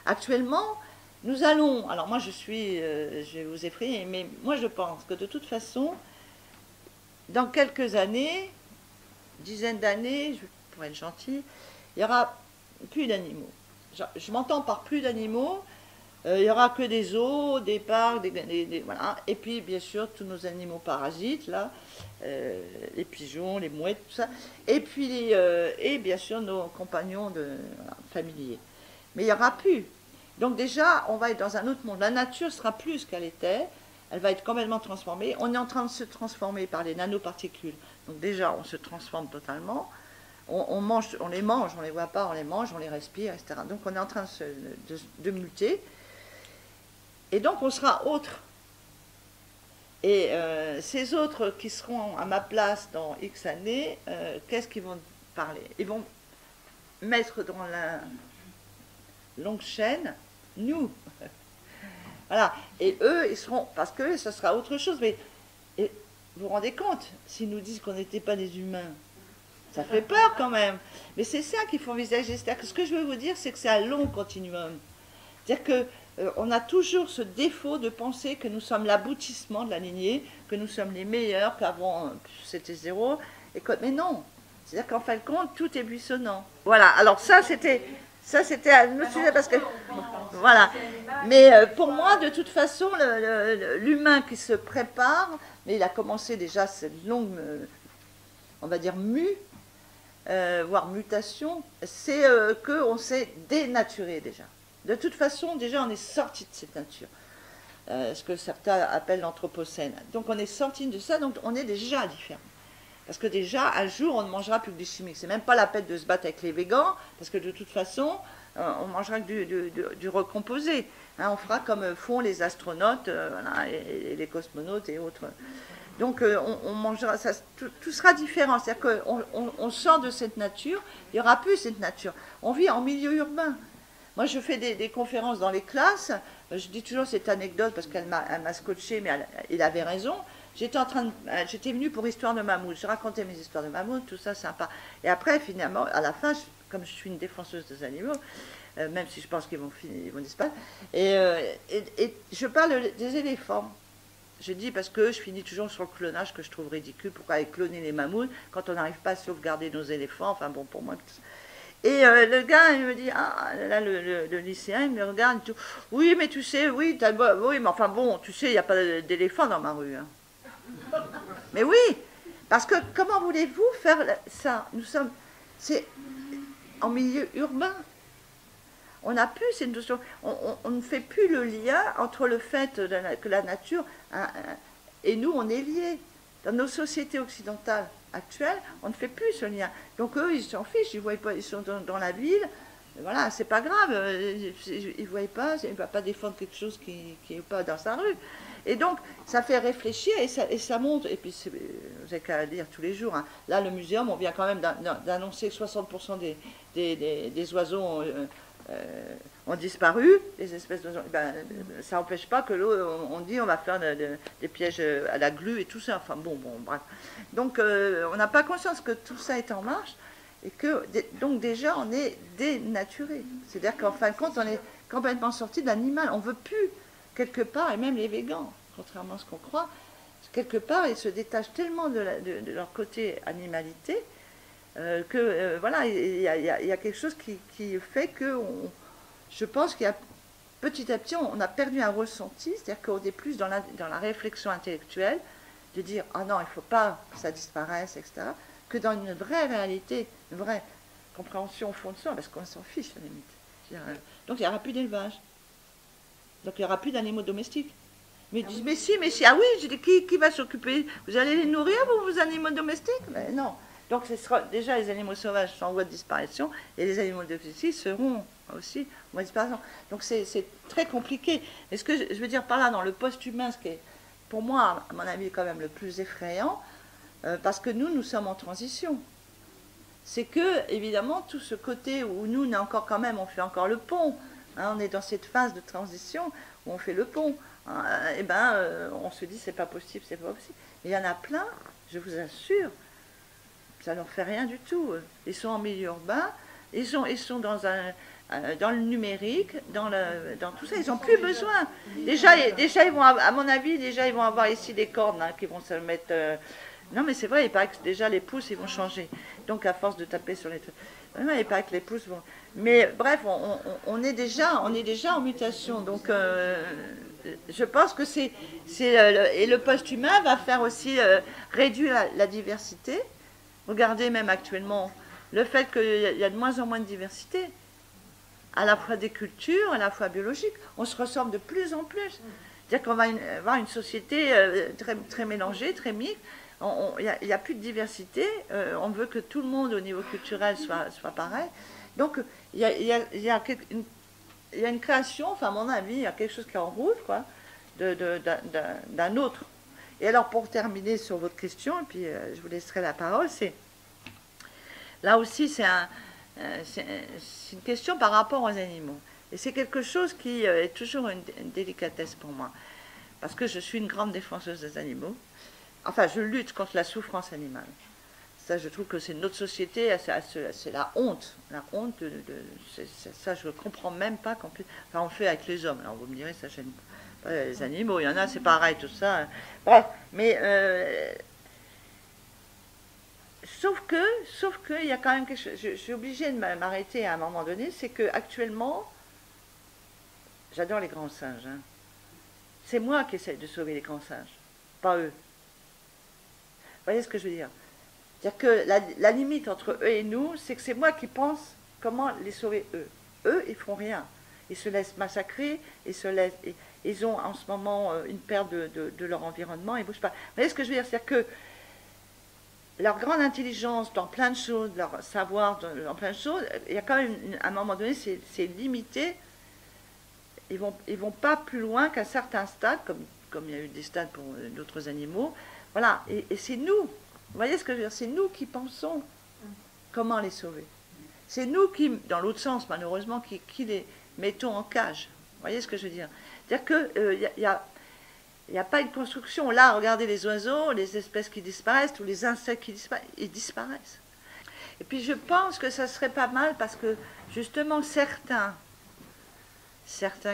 Actuellement, nous allons, alors moi je vais vous effrayer, mais moi je pense que de toute façon, dans quelques années, dizaines d'années, pour être gentil, il n'y aura plus d'animaux. Je m'entends par plus d'animaux, il n'y aura que des zoos, des parcs, voilà. Et puis bien sûr tous nos animaux parasites, là, les pigeons, les mouettes, tout ça, et puis et bien sûr nos compagnons familiers. Mais il n'y aura plus. Donc déjà, on va être dans un autre monde. La nature sera plus ce qu'elle était, elle va être complètement transformée. On est en train de se transformer par les nanoparticules. Donc déjà, on se transforme totalement. On les mange, on les voit pas, on les mange, on les respire, etc. Donc on est en train de muter. Et donc on sera autre. Et ces autres qui seront à ma place dans X années, qu'est-ce qu'ils vont parler? Ils vont mettre dans la longue chaîne, nous. Voilà. Et eux, ils seront, parce que ça sera autre chose. Mais vous vous rendez compte, s'ils nous disent qu'on n'était pas des humains, ça fait peur quand même. Mais c'est ça qu'il faut envisager. C'est-à-dire que ce que je veux vous dire, c'est que c'est un long continuum. C'est-à-dire que on a toujours ce défaut de penser que nous sommes l'aboutissement de la lignée, que nous sommes les meilleurs, qu'avant c'était zéro, mais non. C'est-à-dire qu'en fin de compte, tout est buissonnant. Voilà, alors ça c'était un autre sujet parce que... Voilà. Mais pour moi, de toute façon, l'humain qui se prépare, mais il a commencé déjà cette longue, on va dire, voire mutation, c'est qu'on s'est dénaturé déjà. De toute façon, déjà, on est sorti de cette nature, ce que certains appellent l'anthropocène. Donc, on est sorti de ça, donc on est déjà différent. Parce que déjà, un jour, on ne mangera plus que des chimiques. C'est même pas la peine de se battre avec les végans, parce que de toute façon, on mangera que du recomposé. Hein, on fera comme font les astronautes, voilà, et les cosmonautes et autres. Donc, on mangera, tout sera différent. C'est-à-dire qu'on sort de cette nature, il n'y aura plus cette nature. On vit en milieu urbain. Moi, je fais des conférences dans les classes. Je dis toujours cette anecdote parce qu'elle m'a scotché, mais il avait raison. J'étais venue pour Histoire de mammouth. Je racontais mes histoires de mammouth, tout ça sympa. Et après, finalement, à la fin, comme je suis une défenseuse des animaux, même si je pense qu'ils vont disparaître, et je parle des éléphants. Je dis parce que je finis toujours sur le clonage que je trouve ridicule. Pourquoi aller cloner les mammouths quand on n'arrive pas à sauvegarder nos éléphants? Enfin bon, pour moi... Et le gars, il me dit, ah, là, le lycéen, il me regarde, il dit, oui, mais tu sais, oui, oui, mais enfin bon, tu sais, il n'y a pas d'éléphant dans ma rue. Hein. Mais oui, parce que comment voulez-vous faire ça? C'est en milieu urbain. On n'a plus cette notion, on ne fait plus le lien entre le fait que la nature, et nous, on est liés. Dans nos sociétés occidentales actuelles, on ne fait plus ce lien. Donc eux, ils s'en fichent, ils sont dans la ville, voilà, c'est pas grave, ils ne voient pas, il ne va pas défendre quelque chose qui n'est pas dans sa rue. Et donc, ça fait réfléchir et ça montre, et puis vous n'avez qu'à lire tous les jours. Hein. Là, le muséum, on vient quand même d'annoncer que 60% des oiseaux ont disparu, les espèces d'oiseaux. Ben, ça n'empêche pas que l'eau, on dit on va faire des pièges à la glu et tout ça. Enfin bon, bref. Donc, on n'a pas conscience que tout ça est en marche et que, donc déjà, on est dénaturé. C'est-à-dire qu'en fin de compte, on est complètement sorti de l'animal. On ne veut plus, quelque part, et même les végans, contrairement à ce qu'on croit, quelque part, ils se détachent tellement de leur côté animalité que voilà, il y a quelque chose qui fait que je pense qu'il y a petit à petit, on a perdu un ressenti, c'est-à-dire qu'on est plus dans la réflexion intellectuelle, de dire ah non, il ne faut pas que ça disparaisse, etc., que dans une vraie réalité, une vraie compréhension au fond de soi, parce qu'on s'en fiche à la limite. Donc il n'y aura plus d'élevage. Donc il n'y aura plus d'animaux domestiques. Mais ils disent, mais si, ah oui, je dis, qui va s'occuper? Vous allez les nourrir, vos animaux domestiques? Mais non. Donc ce sera, déjà les animaux sauvages sont en voie de disparition et les animaux domestiques seront aussi en voie de disparition. Donc c'est très compliqué. Et ce que je veux dire par là, dans le post-humain, ce qui est pour moi, à mon avis, quand même le plus effrayant, parce que nous sommes en transition. c'est que, évidemment, tout ce côté où nous, on est encore quand même, on fait encore le pont, hein, on est dans cette phase de transition où on fait le pont, hein, et ben, on se dit c'est pas possible, c'est pas possible. Et il y en a plein, je vous assure, ça leur fait rien du tout. Ils sont en milieu urbain, ils sont dans le numérique, dans tout ça, ils n'ont plus besoin. Déjà, ils vont, à mon avis, déjà, ils vont avoir ici des cordes hein, qui vont se mettre. Non, mais c'est vrai, il paraît que déjà les pouces, ils vont changer. Donc, à force de taper sur les trucs. Non, il paraît que les pouces vont. Mais bref, on est déjà en mutation. Donc, je pense que et le post-humain va faire aussi réduire la diversité. Regardez même actuellement le fait qu'il y a de moins en moins de diversité, à la fois des cultures, à la fois biologiques. On se ressemble de plus en plus. C'est-à-dire qu'on va avoir une société très, très mélangée, très mixte. Il n'y a plus de diversité. On veut que tout le monde au niveau culturel soit pareil. Donc il y a une création, enfin à mon avis, il y a quelque chose qui est en route, quoi, d'un autre. Et alors pour terminer sur votre question, et puis je vous laisserai la parole, là aussi c'est une question par rapport aux animaux. Et c'est quelque chose qui est toujours une délicatesse pour moi. Parce que je suis une grande défenseuse des animaux. Enfin, je lutte contre la souffrance animale. Ça, je trouve que c'est notre société, c'est la honte. La honte, ça, je ne comprends même pas qu'on puisse... Enfin, on le fait avec les hommes. Alors, vous me direz, ça gêne pas les animaux. Il y en a, c'est pareil, tout ça. Bref, mais... Sauf que il y a quand même quelque chose... Je suis obligée de m'arrêter à un moment donné, c'est qu'actuellement, j'adore les grands singes. Hein. C'est moi qui essaye de sauver les grands singes, pas eux. Vous voyez ce que je veux dire? C'est-à-dire que la limite entre eux et nous, c'est que c'est moi qui pense comment les sauver eux. Eux, ils font rien. Ils se laissent massacrer, ils ont en ce moment une perte de leur environnement, ils ne bougent pas. Vous voyez ce que je veux dire? C'est-à-dire que leur grande intelligence dans plein de choses, leur savoir dans plein de choses, il y a quand même, à un moment donné, c'est limité. Ils vont pas plus loin qu'un certain stade, comme il y a eu des stades pour d'autres animaux. Voilà, et c'est nous, vous voyez ce que je veux dire, c'est nous qui pensons comment les sauver. C'est nous qui, dans l'autre sens malheureusement, qui les mettons en cage. Vous voyez ce que je veux dire? C'est-à-dire qu'il n'y a pas une construction. Là, regardez les oiseaux, les espèces qui disparaissent, tous les insectes qui disparaissent, ils disparaissent. Et puis je pense que ça serait pas mal parce que justement certains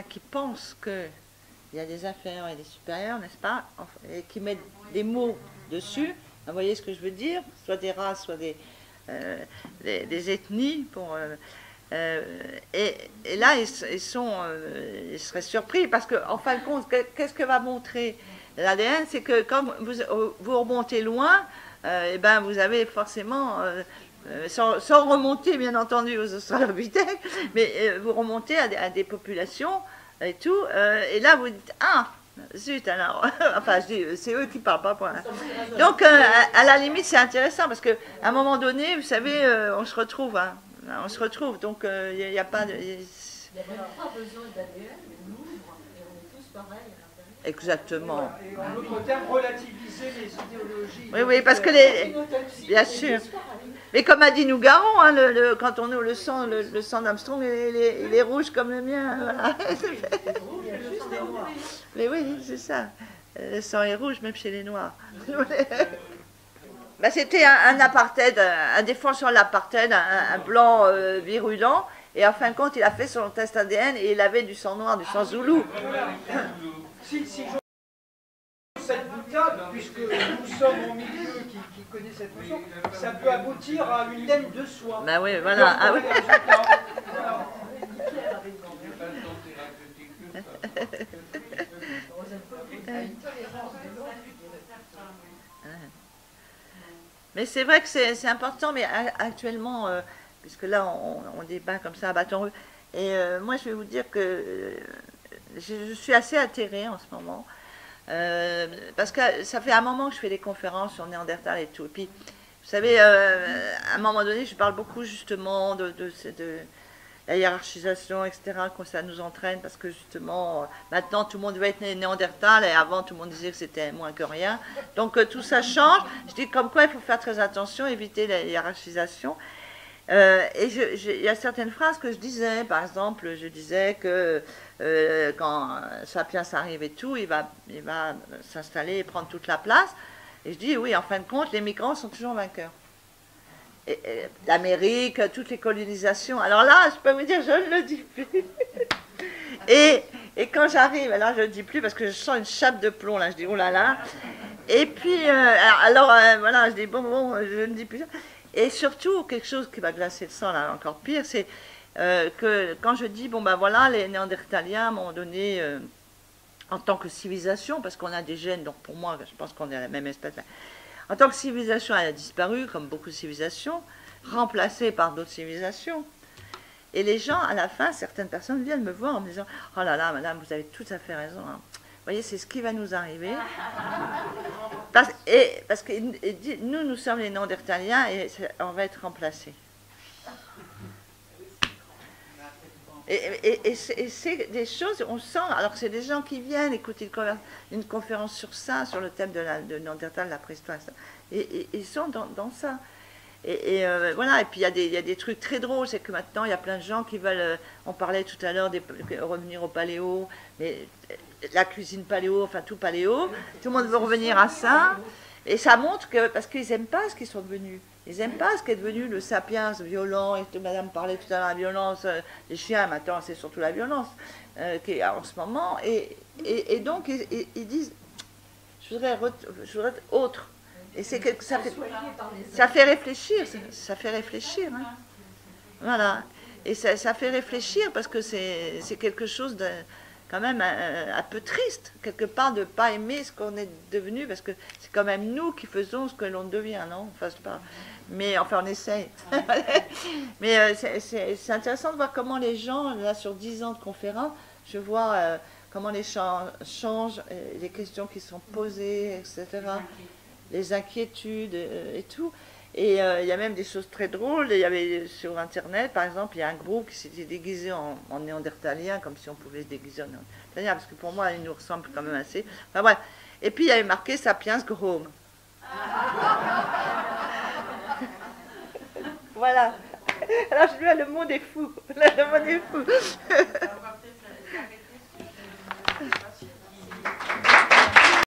qui pensent qu'il y a des inférieurs et des supérieurs, n'est-ce pas, et qui mettent des mots dessus, vous voyez ce que je veux dire, soit des races, soit des ethnies, et là ils seraient surpris, parce qu'en fin de compte, qu'est-ce que va montrer l'ADN? C'est que quand vous remontez loin, et ben vous avez forcément... sans remonter bien entendu aux Australopithèques, mais vous remontez à des populations et tout, et là vous dites, ah, zut alors, enfin je dis, c'est eux qui parlent pas pour l'instant. Donc à la limite c'est intéressant, parce qu'à un moment donné, vous savez, on se retrouve, hein, donc il n'y a pas de... Il n'y a pas besoin d'ADN, on ouvre et on est tous pareils à l'intérieur. Exactement. Et en d'autres termes, relativiser les idéologies. Oui, parce que bien sûr. Mais comme a dit Nougaro, hein, quand on ouvre le sang d'Armstrong, il est rouge comme le mien. Voilà. Mais oui, c'est ça. Le sang est rouge, même chez les Noirs. Bah, c'était un apartheid, un défenseur de l'apartheid, un blanc virulent. Et en fin de compte, il a fait son test ADN et il avait du sang noir, du sang zoulou. Si je cette boutade, puisque nous sommes au milieu qui connaît cette notion, ça peut aboutir à une haine de soi. Ben oui, voilà. Ah, oui. Mais c'est vrai que c'est important, mais actuellement, puisque là on débat comme ça à bâton, et moi je vais vous dire que je suis assez atterrée en ce moment. Parce que ça fait un moment que je fais des conférences sur Néandertal et tout. Et puis, vous savez, à un moment donné, je parle beaucoup justement de la hiérarchisation, etc., que ça nous entraîne, parce que justement, maintenant, tout le monde veut être Néandertal, et avant, tout le monde disait que c'était moins que rien. Donc, tout ça change. Je dis comme quoi il faut faire très attention, éviter la hiérarchisation. Et il y a certaines phrases que je disais, par exemple, je disais que quand Sapiens arrive et tout, il va s'installer et prendre toute la place. Et je dis, oui, en fin de compte, les migrants sont toujours vainqueurs. L'Amérique, toutes les colonisations. Alors là, je peux vous dire, je ne le dis plus. et quand j'arrive, alors je ne le dis plus parce que je sens une chape de plomb, là, je dis, oh là là. Et puis, voilà, je dis, bon, je ne dis plus ça. Et surtout, quelque chose qui va glacer le sang, là, encore pire, c'est que quand je dis, bon ben voilà, les Néandertaliens, à un moment donné, en tant que civilisation, parce qu'on a des gènes, donc pour moi, je pense qu'on est la même espèce, en tant que civilisation, elle a disparu, comme beaucoup de civilisations, remplacée par d'autres civilisations. Et les gens, à la fin, certaines personnes viennent me voir en me disant, oh là là, madame, vous avez tout à fait raison, hein. Vous voyez, c'est ce qui va nous arriver. Parce que nous sommes les Néandertaliens et on va être remplacés. Et c'est des choses, on sent, alors que c'est des gens qui viennent écouter une conférence sur ça, sur le thème de Néandertal, la préhistoire, et ils sont dans ça. Voilà, et puis il y a des trucs très drôles, c'est que maintenant il y a plein de gens qui veulent, on parlait tout à l'heure de revenir au paléo, mais la cuisine paléo, enfin tout paléo, tout le monde veut revenir à ça, et ça montre que, parce qu'ils n'aiment pas ce qu'ils sont devenus, ils n'aiment pas ce qu'est devenu le sapiens violent, et madame parlait tout à l'heure de la violence, les chiens, maintenant c'est surtout la violence qui est en ce moment, et donc ils disent, je voudrais être autre. Et c'est que ça fait réfléchir, ça fait réfléchir. Hein. Voilà. Et ça fait réfléchir parce que c'est quelque chose de quand même un peu triste, quelque part, de ne pas aimer ce qu'on est devenu, parce que c'est quand même nous qui faisons ce que l'on devient, non? Enfin, pas. Mais enfin, on essaye. Mais c'est intéressant de voir comment les gens, là, sur 10 ans de conférence, je vois comment les gens changent, les questions qui sont posées, etc., les inquiétudes et tout. Et il y a même des choses très drôles. Il y avait sur Internet, par exemple, il y a un groupe qui s'était déguisé en néandertalien, comme si on pouvait se déguiser en néandertalien, parce que pour moi, il nous ressemble quand même assez. Enfin bref. Et puis il y avait marqué Sapiens Go Home. Voilà. Alors je lui dis, le monde est fou. Le monde est fou.